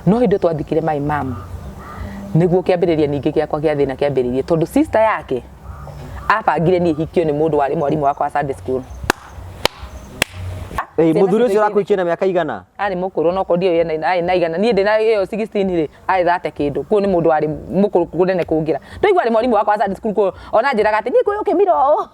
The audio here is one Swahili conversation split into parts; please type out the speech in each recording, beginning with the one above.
no hindi twathikire my mom niguo kiambiriria ningi giakwa gia thina kiambiririe tondu sister yake apangire ni hikio ni mundu wari mwarimu wakwa Sunday school. Muthuri ucio arakuikia na miaka igana? Ari mukuru no ko ndio ye na igana nie ndina iyo 16 ri ari thate kindu ku ni mundu wari mukuru kunene kungira ndoigwa ari mwarimu wakwa Sunday school ko ona njiraga ati ni kuyo kimiro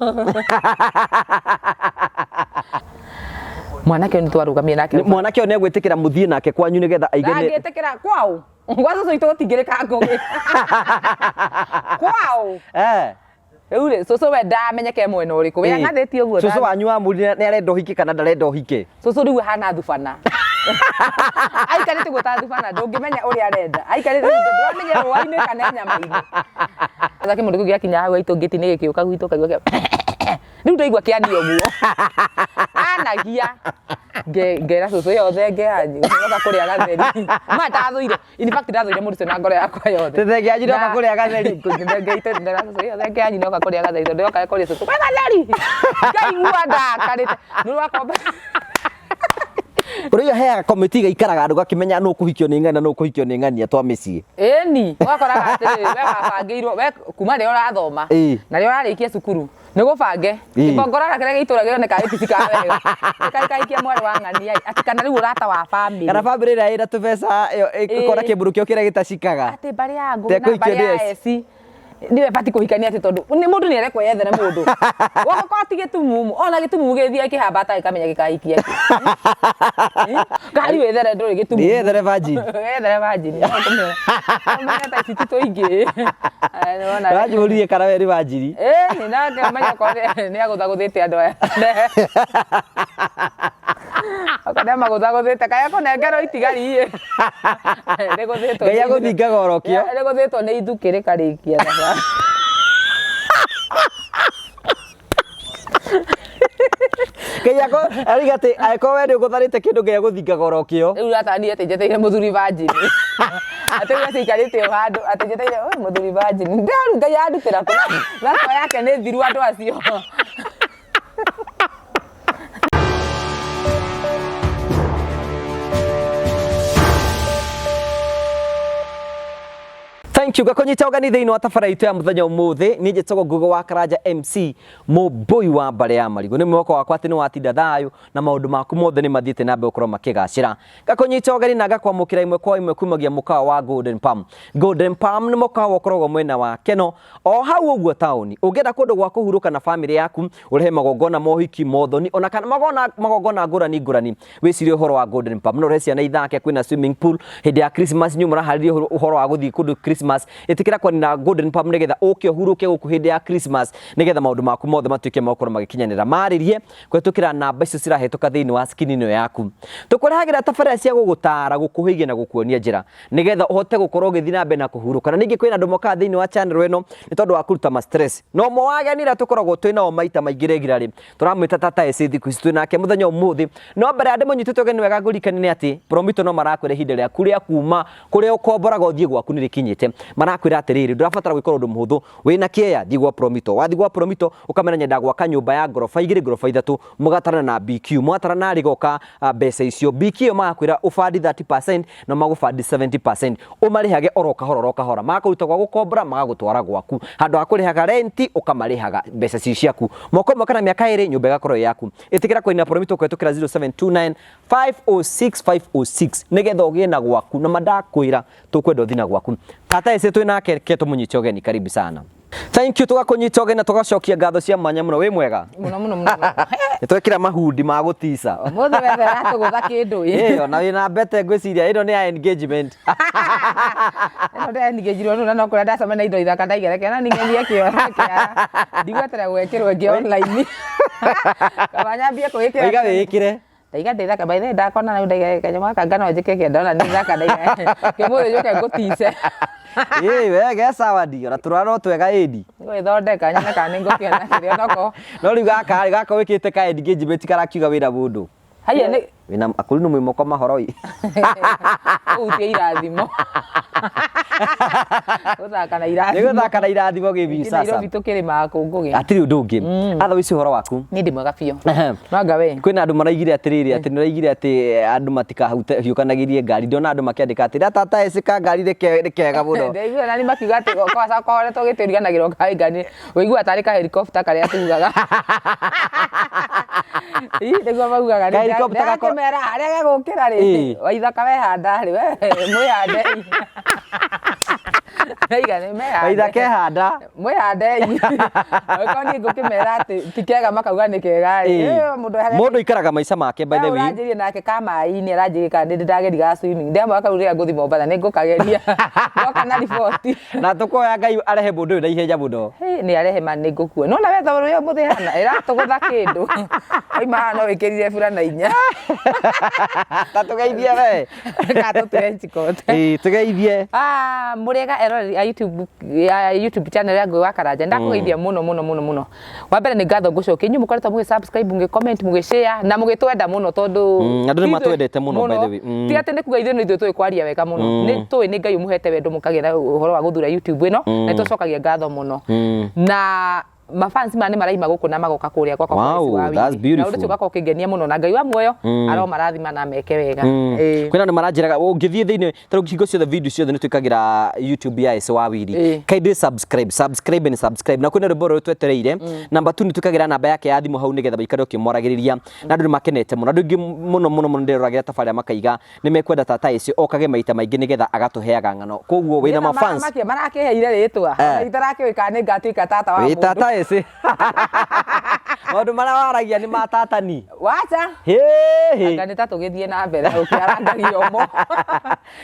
mwanake ni twarugamie nake mwanake one gwitikira muthie nake kwanyu nigetha aigene agitikira kwao ngwazo so itotigirika ngoge kwao Eure soso we da menyeke mwena uriku we ngatheti uguo soso wanyu wa muri ni arenda uhike kana ndarenda uhike soso riu hana thufana aikarite guta thufana ndungimenya uri arenda aikarite ndamenya rwaine kana nyama-ini thaki mundu giakinya hau itungiti ni gikiuka gwitu kaigua riu ndoigua kiani uguo anagia ngera soso yothe ngeanyi ngoka kuria gatheri ma tathuire in fact tathuire mundu na ngoro yakwa yothe tethege anyi noka kuria gatheri ngeite ndera soso yothe ngeanyi noka kuria gatheri tondu yoka kuria soso gatheri ngaigua ndakarite ni rwakomba Uriyo hea committee gaikaraga andu gakimenya no kuhikio ni ng'ana no kuhikio ni ng'ania twa micii ni wakora atiri we wabangirwo we kuma ri urathoma na ri urarikia cukuru ni gubange ibongora kire gitura gioneka itisika wega kaikaikia mwari wa ng'ania ati kana riu urata wa family kana family ira ira tubesa ikora kiburu kio kire gitacikaga ati bari yangu na bari ya Essy niwe bati kuhikania ati tondu ni mundu ni arekwa yethere mundu wako ati gitumumu ona gitumumu githia kihamba ata ikamenya gikaikia kari wethere nduri gitumumu yethere virgin komenya ta tito ingi nona rajurie kana we virgin ni nake menya ko ni aguthaguthite andu aya akada maguthaguthite kaya ko nengero itigari ye negothito gaya guthinga gorokio negothito ni ithukire karikia Kaya ko arigate aiko we ndio gutharite kindu gya guthinga gorokio riu ratani ate jeteire muthuri virgin ate we cikarite handu ate jeteire muthuri virgin ndaru ngai andutira ko rako yake ni thiru andu acio Thank you gakunyita ugani thiini wa tabaraitu ya muthenya umuthi ni njitagwo Ngugo wa Karanja MC Muboi wa Mbare ya Marigo ni mwako wakwa ati ni watinda thayo na maundu maku mothe ni mathiete na mbe ukorwo makigacira gakunyita ugani na gakwamukira imwe kwa imwe kumagia mukawa wa Golden Palm ni mukawa ukoragwo mwena wa Keno o hau uguo tauni ungenda kundu gwa kuhuruka na family yaku urehe magongona mohiki mothoni ona kana magongona ngurani wicirie uhoro wa Golden Palm no recia na ithake kwina swimming pool hindi ya Christmas nyumura haririe uhoro wa guthi kundu Christmas itikira kwa na Golden Palm nigetha ukio huruke guku hindi ya Christmas nigetha maundu maku mothe matuike makoro magikinyanira maririe kwetukira namba icio cirahetuka thiini wa skin ino yaku tukurehagira tabarĩra cia gugutara gukuhigia na gukuonia njira nigetha uhote gukorwo githii na mbere na kuhuruka na ningi kwina andu moka thiini wa channel ino ni tondu wa kuruta ma stress no mo wagenira tukoragwo twina o maita maingi regularly turamwita tata Essy thiku ici twinake muthenya umuthi no mbere ande munyitite ugeni wega ngurikani ni ati promito no marakwire hinde ria kuria kuma kuria ukomboraga uthie gwaku ni rikinyite marakwira atiriri ndurabatara gwikora undu muhuthu wina kieya thigwa promito wathigwa promito ukamenya nyenda gwaka nyumba ya gorofa 2 gorofa 3 mugatarana na BQ mwatarana rigoka mbeca icio BQ magakwira ufandi 30% na magufandi 70% umarihage oroka hora magakuruta gwa gukombora magagutwara gwaku handu akurihaga renti ukamarihaga mbeca ciaku moko kana miaka 2 nyumba igakorwo yaku itikira kwina promito kwetukira 0729 506 nigetha ugie na gwaku na madakwira tukwenda thina gwaku tata Essy twinake keto munyite ugeni karibu sana thank you tugakunyita ugeni na tugacokia ngatho cia mwanya muno wi mwega muno twekira mahundi ma gutisa mothe wethe ratugutha kindu na wina mbete ngwiciria ino ni ya engagement ino ndi engagement no no kura ndacama na indo ithaka ndaigereke na ningenyia kio ndigwetera gwekirwo ngi online kabanyambia kuikira iga wikire ndaiga ndithaka by the ndakona na ndaiga kanyama kangano njike kiendona ndithaka ndaiga kimuthe njuke ngutice wega sawa ndio na turano twega edi gwithondeka nyana kana ngokio na kirio noko no riu gaka wikite ka engagement karakiuga wira mundu haya ni wina akuri no mwimoko mahoroi utie irathimo Guthaka na irathi. Ni guthaka na irathi mo gibi sasa. Nairobi tukirima kungugi. Atiri undu ungi. Atha wici horo waku. Ni ndi mwega biũ. Nwanga we. Kwina andu maraigire atiriri ati niraigire ati andu matikahute hiukanagirie ngari ndona andu makiandika ati tata esika ngari rekega muno. Ndeigua nani makiuga ati kwaca koretwo gitiriganagirwo ngari wĩigua tarĩ ka helicopter karĩa tugaga. Nĩguo maugaga nĩ helicopter gakĩmera harĩa gegũkĩra rĩ waithaka wehanda rĩ mwĩhande. Waithaka ehanda mwĩhande okorwo niĩ ngũkĩmera atĩ ti kega makauga nĩ kega mũndũ ikaraga maica make by the way. Ũranjĩria nake ka maĩ-inĩ aranjĩria kana ndĩ ndageriga swimming ndĩamwe kau rĩrĩa ngũthi Mombasa nĩ ngũkageria ngoka na riboti na tũkoya Ngai arehe mũndũ ũyũ na ihenya mũno. Nĩ arehe ma nĩ ngũkua no na we thogoro ũyũ mũthĩ hana ĩratũgũtha kĩndũ oima haha no wĩkĩrire burana inya ta tũgeithie we ka tũtrenchcoat tũgeithie. Mũrĩega eroreri a YouTube channel ya Ngũi wa Karanja ndakũgeithia mũno mũno mũno mũno. Wa mbere nĩ ngatho ngũcokia inyuĩ mũkoretwo mũgĩ-subscribe mũgĩ-comment mũgĩ-share na mũgĩtwenda mũno tondũ andũ nĩ matwendete mũno by the way. Ti atĩ nĩ kuga ithuĩ no ithuĩ tũĩ kwaria wega mũno nĩ tũĩ nĩ Ngai ũmũhete wendo mũkagĩa ũhoro wa gũthura YouTube ĩno na tũcokagia ngatho mũno na mafans mane maraima gũkũ na magoka kũrĩa gwakwa wow, that's beautiful. Na ũndũ ũcio ũkĩngenia mũno na Ngai wa muoyo aromarathima na meke wega. Kwĩna nĩ maranjĩraga ũngĩthiĩ thĩinĩ tarĩu hingo ciothe video ciothe nĩ twĩkagĩra YouTube ya Essy wa Willy kaingĩ subscribe na kwĩna rwĩmbo rũrũ twetereire namba 2 nĩ twĩkagĩra namba yake ya thimũ hau nĩgetha baikare ũkĩmwaragĩrĩria na andũ nĩ makenete mũno andũ aingĩ mũno ndĩroragĩra tabarĩra makaiga nĩ mekwenda tata Essy okage maita maingĩ nĩgetha agatũheaga ng'ano koguo wĩna mafans marakĩheire rĩtwa itarakĩũĩka nĩ ngatuĩka tata wa mũndũ tata Essy maũndũ marĩa waragia nĩ matatani wacha anga nĩ ta tũgĩthiĩ na mbere ũkĩarangagio mo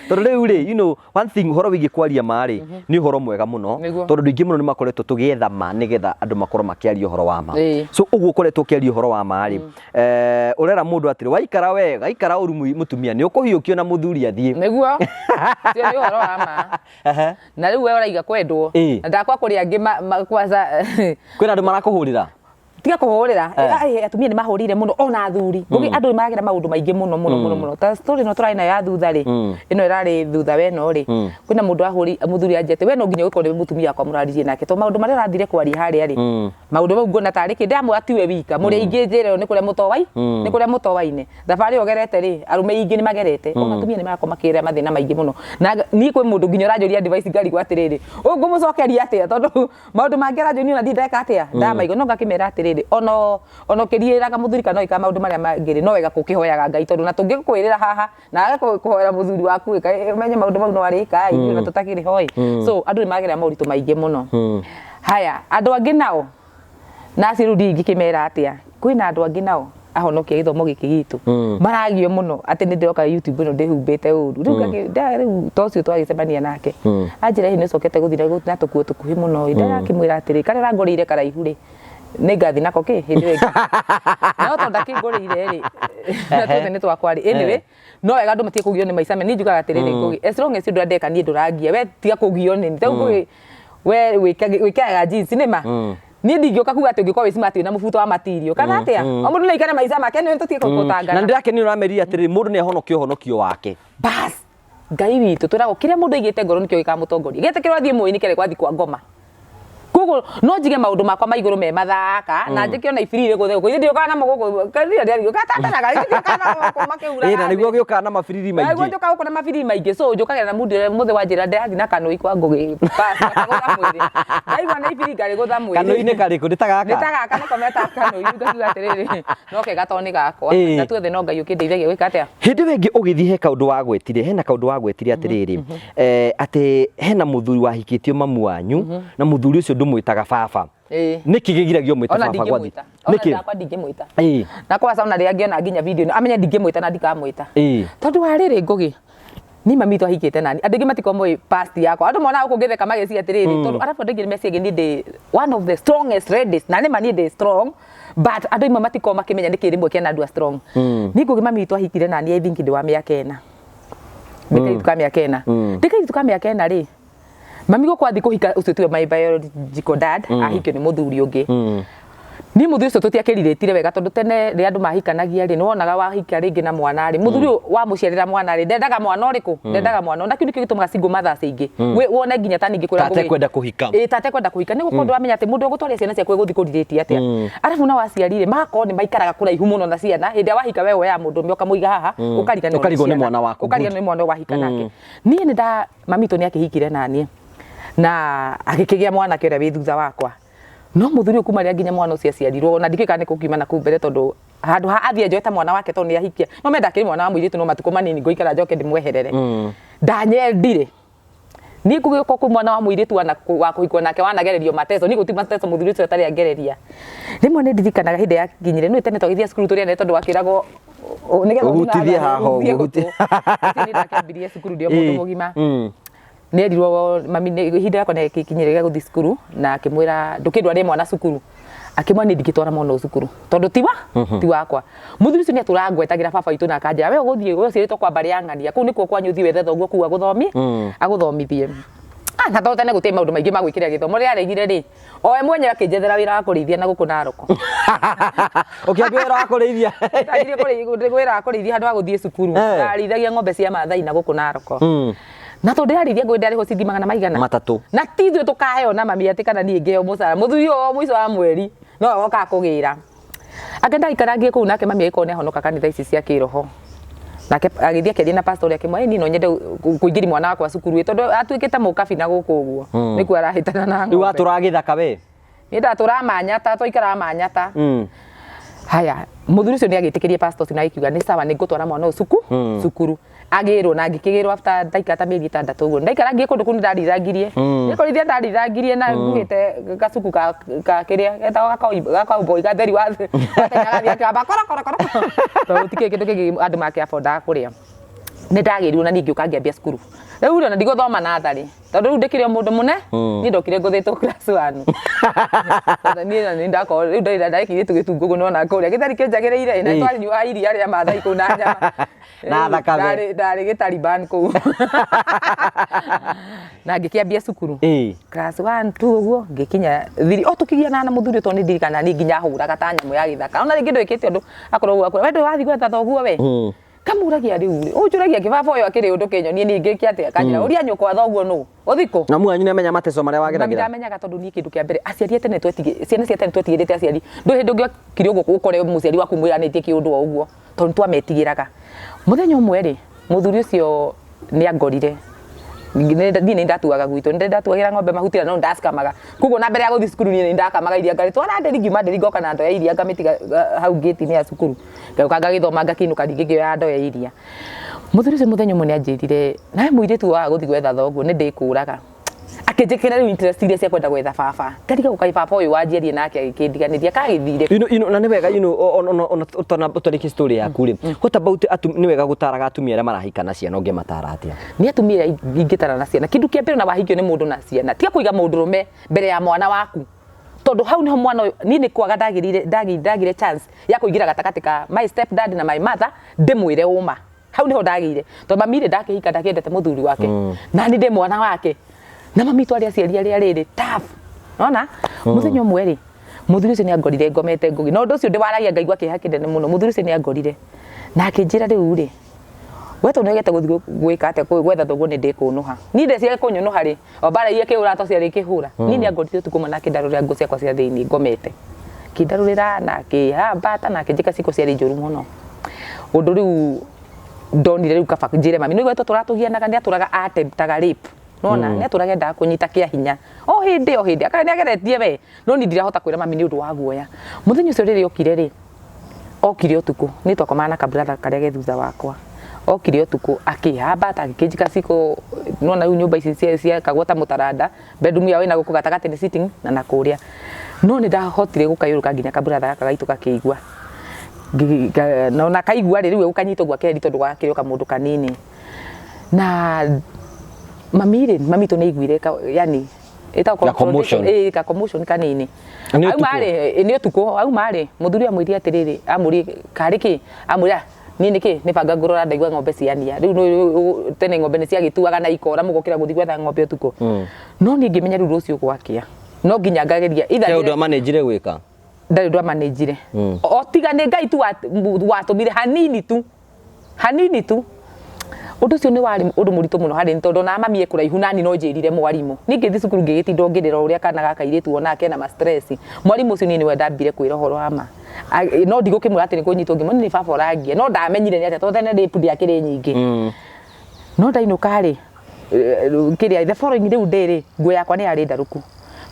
tondũ rĩu rĩ you know one thing ũhoro wĩgiĩ kwaria ma rĩ nĩ ũhoro mwega mũno tondũ andũ aingĩ mũno nĩ makoretwo tũgĩetha ma nĩgetha andũ makorwo makĩaria ũhoro wa ma so ũguo ũkoretwo ũkĩaria ũhoro wa ma rĩ ũrera mũndũ atĩrĩ waikara wega ikara ũru mũtumia nĩ ũkũhiũkio na mũthuri athiĩ nĩguo cio nĩ ũhoro wa ma na rĩu we ũraiga kwendwo na ndakwa kũrĩa angĩ kwanza kwĩna andũ marakũhũrĩra tiga kũhũrĩra atumia nĩ mahũrire mũno ona athuri ngũgĩ andũ nĩ maragira maũndũ maingĩ mũno ta story no tũrarĩ nayo ya thutha rĩ ĩno ĩrarĩ thutha weno rĩ kwĩna mũndũ ahũri mũthuri anjete we no nginya ũkorwo nĩ mũtumia akwa mũraririe nake to maũndũ marĩa ũrathire kwaria harĩa rĩ maũndũ mau nguona tarĩ kĩndĩ amwe atiwe wika mũrĩ aingĩ njĩra nĩ kũrĩa mũtowai nĩ kũrĩa mũtowaine thabarĩ ũgerete rĩ arume aingĩ nĩ magerete ona atumia nĩ marakorwo makĩrĩa mathĩna maingĩ mũno na niĩ kwĩ mũndũ nginya ũranjũria advice ngarigwo atĩrĩrĩ ngũmũcokeria atĩa tondũ maũndũ mangĩ aranjũria na ndindeka atĩa ndamaigo no ngakĩmera atĩrĩrĩ ono kĩriĩraga mũthuri kana ika maũndũ marĩa mangĩ no wega kũkĩhoyaga Ngai tondũ na tũngĩkwĩrĩra haha na age kũhoera mũthuri waku menye maũndũ mau no arĩka ithuĩ na tũtakĩrĩ hoi so andũ nĩ magerera moritũ maingĩ mũno haya andũ angĩ nao na rĩu ndingĩkĩmera atĩa kwĩna andũ angĩ nao ahonokia gĩthomo gĩkĩ gitũ maragio mũno atĩ nĩ ndĩroka YouTube ĩno ndĩhumbĩte ũru rĩu tocio twagĩcemania nake anjĩra hihi nĩ cokete gũthira na tũkuo tũkuhĩ mũno ndĩrakĩmwĩra atĩrĩ karĩa rangũrĩire karaihu rĩ nĩ ngathi nako kĩ hĩndĩ ĩngĩ no tondũ ndakĩngũrĩire rĩ na tuothe nĩ twakwa rĩ anyway no wega andũ matige kũgio nĩ maica me niĩ njugaga atĩrĩrĩ ngũgĩ as long as ũndũ ndeka niĩ ndũrangia we tiga kũgio nĩ tondũ ngũgĩ we wĩkaga jeans nĩ ma niĩ ndingĩũka kuga atĩ ũngĩkorwo wĩ smart na mũbuto wa material kana atĩa o mũndũ nĩ aikare maica make nĩ tũtige gũtangana na ndĩrakenio ũramerire atĩrĩrĩ mũndũ nĩ ahonokio ũhonokio wake bas Ngai witũ twĩragwo kĩrĩa mũndũ aigĩte ngoro nĩkĩo gĩkamũtongoria gĩtĩkĩrwo athiĩ mũĩ-inĩ kĩrĩa gwathi kwa ngoma koguo no njige maũndũ makwa ma igũrũ me mathaka na njĩke ona ibirire gũthe gũkũ ithĩ ũkana namo gũkũ kanĩrĩa ndĩari ũkatatanaga ithĩ ũkana gũkũ makĩura na nĩguo gĩũka na mabiriri maingĩ nĩguo gĩũka gũkũ na mabiriri maingĩ so njũkagĩra na mũndũ mũthĩ wa njĩra ndĩrathi na kanũi kwa ngũgĩ bas gũtha mwĩrĩ ndaigua na ibiri ngarĩ gũtha mwĩrĩ kanũi-inĩ karĩkũ nĩ ta gaka nĩko meta kanũi ngakiuga atĩrĩrĩ no kega to nĩ gakwa na tuothe no Ngai ũkĩndeithagia gwĩka atĩa hĩndĩ ĩngĩ ũgĩthiĩ he kaũndũ wagwetire hena kaũndũ wagwetire atĩrĩrĩ atĩ hena mũthuri wahikĩtio mamu wanyu na mũthuri ũcio ndũmwĩtaga baba niki gĩgiragio mwĩta baba gwathi niki ona ndingĩmwĩta na kwa sababu na rĩa ngĩona nginya video amenye ndingĩmwĩta na ndikamwĩta tondũ warĩrĩ ngũgĩ ni mami tu ahikĩte nani andũ aingĩ matikomoi past yakwa andũ mona gũkũ ngĩtheka magĩciria atĩrĩrĩ tondũ arabu andũ aingĩ meciria nĩ ndĩ one of the strongest ladies na nĩ mani ndĩ strong but andũ imwe matiko makĩmenya nĩkĩ rĩmwe kĩana andũ strong ni ngũgĩ mami tu ahikire nani I think ndĩ wa mĩaka 4 ndĩkairitu ka mĩaka 4 ndĩkairitu ka mĩaka 4 rĩ mami gũkũ athi kũhika ũcio tiwe my biological dad ahikio nĩ mũthuri ũngĩ ni muthuri ucio tutiakiriritire wega tondu tene ri andu mahikanagia ri niwonaga wahika ringi na mwana ri muthuri wa muciarira mwana ri ndendaga mwana uriku ndendaga mwana na kiu nikio gitumaga single mothers ingi wone nginya ta ningi kwira tate kwenda kuhika tate kwenda kuhika ni gukorwo amenya ati mundu gutwaria ciana ciaku guthi kuriritie atia arafu na waciarire magakorwo ni maikaraga kuraihu muno na ciana hindi wahika wewe ya mundu mioka muiga haha ukariganirwo ni mwana waku ukariganirwo ni mwana wahika nake nie ni nda mamitu ni akihikire nanie na agikigia mwana kire wi thutha wakwa no muthuri kuma ria nginya mwana ucio aciarirwo na ndikika ni kukiuma na kumbere tondu handu ha athie njota mwana wake tondu ni ahikia no menda kiri mwana wa muiritu no matuko manini ngoikara njoke ndimweherere ndanyendire ni kugiko ku mwana wa muiritu wa kuhikwo nake wanagererio mateso ni gutima mateso muthuri ucio tari agereria rimwe ni ndirikanaga hindi ya kinyire no tene twagithia cukuru turi ne tondu wakiragwo nigetha uhutithie haho uhutie ni ndakiambirie cukuru ndio mundu mugima nerirwo mami hinda yakwa ne kikinyire guthi cukuru na akimwira ndukindwarie mwana cukuru akimwa ni ndikitwara mwana cukuru tondu ti wakwa muthuri ucio ni aturangwetagira baba itu na akanja we guthie we ciritwo kwa bari yang'ania kuu nikuo kwanyu thi wethe thoguo kuu aguthomithie na totene gutie maundu maingi magwikira githomo ria regire ri oe mwenye akinjethera wira wa kurithia na guku naroko ukiambia wira wa kurithia tagire wira wa kurithia handu wa guthie cukuru arithagia ng'ombe cia mathai na guku naroko na tondu ndarithia ngwe ndari ho ciringi 200 matatu na tithwe tukaheo na mami ati kana nie ngeo mucara muthuri o mwico wa mweri no woka kugira akenda ikarangie kuu nake mami aiko ne honoka kanitha ici cia kiroho nake agithia keria na pastor yake mwe ni no nyende kuingiri mwana wakwa cukuru tondu atuikite mukabi na guku uguo niku arahitana na ng'ombe iwa turagithaka we ni ndaturamanyata twaikara manyata haya muthuri ucio ni agitikirie pastor na ikiuga ni sawa ni ngutwara mwana cukuru agirwo na ngikigirwo after ndaikata mieri 6 uguo ndaikara ngie kundu kuni ndarithangirie nikorithia ndarithangirie na ngugite gacuku ka kiria getaga gakauboi gatheri wa tenyaga akamba kora to tike kindu kingi andu make afonda kuria ni ndagirwo na ningi ukangiambia cukuru riu ndo ndiguthoma nathari tondu riu ndikire mundu mune ni ndokire nguthitwo class 1 ni ndako riu ndaikire tugitungugu nona kuria githari kinjagireire na twari nyua iria ria mathai ku na nyama na thakame ndari gitaliban ku na ngikiambia cukuru class 1 2 uguo ngikinya thiri tukigia na muthuri to ni ndirikana ni nginya huraga ta nyamu ya githaka ona ringi ndwikite undu akorwo akora we wathi gwetha thoguo we kamuragia riu unjuragia kibaba uyu akiri undu kenyonie ni ngiki atia kanyira uria nyukwa thoguo no uthiko na mwanyu amenya mateso maria wageragira mami amenyaga tondu ni kindu kia mbere aciari tene twetige ciana cia tene twetigirite aciari ndu hindu ngi kiri uguo ukore muciari waku mwiranitie kiundu wa uguo tondu twametigiraga muthenya umwe ri muthuri ucio ni angorire ni ndatuaga gwitu ndatuagira ng'ombe mahutira no ndaskamaga kugo na mbere ya guthi cukuru ni ndakamaga iria ngari twara nderi ngima nderi ngoka na ndo ya iria ngamitiga hau gate ni ya cukuru ngauka ngagithoma ngakinuka ndingĩ ya ndo ya iria muthuri ucio muthenya umwe ni anjirire nawe muiritu wa guthi gwetha thoguo ni ndikuraga akinjikira riu interest iria cia kwenda gwetha baba ngariga gukai baba uyu wanjirie nake agikindiganiria kagithire na ni wega ona utariki story yaku ri what about ni wega gutaraga atumia aria marahikana ciana unge matara atia ni atumia ingitara na ciana kindu kia mbere na wahikio ni mundu na ciana tiga kuiga mundurume mbere ya mwana waku tondu hau niho mwana ni kwaga ndagire chance ya kuingira gatakati ka my step dad na my mother ndimwire uma hau niho ndagire tondu mamire ndakihika ndakiendete muthuri wake na ni ndi mwana wake na mami twari aciari aria riri tough nona muthenya umwe ri muthuri ucio ni angorire ngomete ngugi no ndu ucio ndiwaragia ngaigua kiha kindene muno muthuri ucio ni angorire na akinjira riu ri weto negete guthi gwika ate gwetha thoguo ni ndikunuha ni ndecire kunyunuha ri obara iye kiura to ciari kihura ni ni angorire tukuma na kindarurira ngo ciakwa cia thiini ngomete kindarurira na kihambata na kinjika ciko ciari njuru muno undu riu ndonire riu kaba njire mami ni weto turatugianaga ni aturaga attemptaga rape nona ni aturagenda kunyita kia hinya o hindi akani ageretie we no ni ndirahota kwira mami ni undu wa guoya muthenya ucio riri okire utuku ni twakomana na kabratha karia ge thutha wakwa okire utuku akihamba agikinjika ciko nona riu nyumba ici cia kagwata mutaranda bedroom yawe na guku gatagati ni sitting na nakuria no ni ndahotire gukayuruka nginya kabratha kagaitu kakiigua nona kaigua riu ukanyito gwa keri tondu gakirioka mundu kanini na mami to neiguire yani eta ko ka commotion kanini au mare ni utuko au mare muthuri amwiri atiriri amuri kariki amura ni niki ni banga ngurora ndaigua ng'ombe ciania riu tene ng'ombe ni ciagituaga na ikora mugokira guthi gwetha ng'ombe utuko no ni ngimenya riu rucio gwakia no nginya ngageria itha ndio managire gwika ndari ndwa manage o tiga ne ngai tu watumire hanini tu undu cio ni wari undu muritu muno hari tondu na mami ekuraihu nani no njirire mwarimu ningi thi cukuru ngigitinda ngirira uria kana ga kairitu ona kena ma stress mwarimu cio ni we ndambire kwira horo hama no ndigukimura ati ni kunyitwo ngimo ni baba orangie no ndamenyire ni ati to thene ndi pundi akiri nyingi no ndainuka ri kiria the following day ndiri nguo yakwa ni yari ndaruku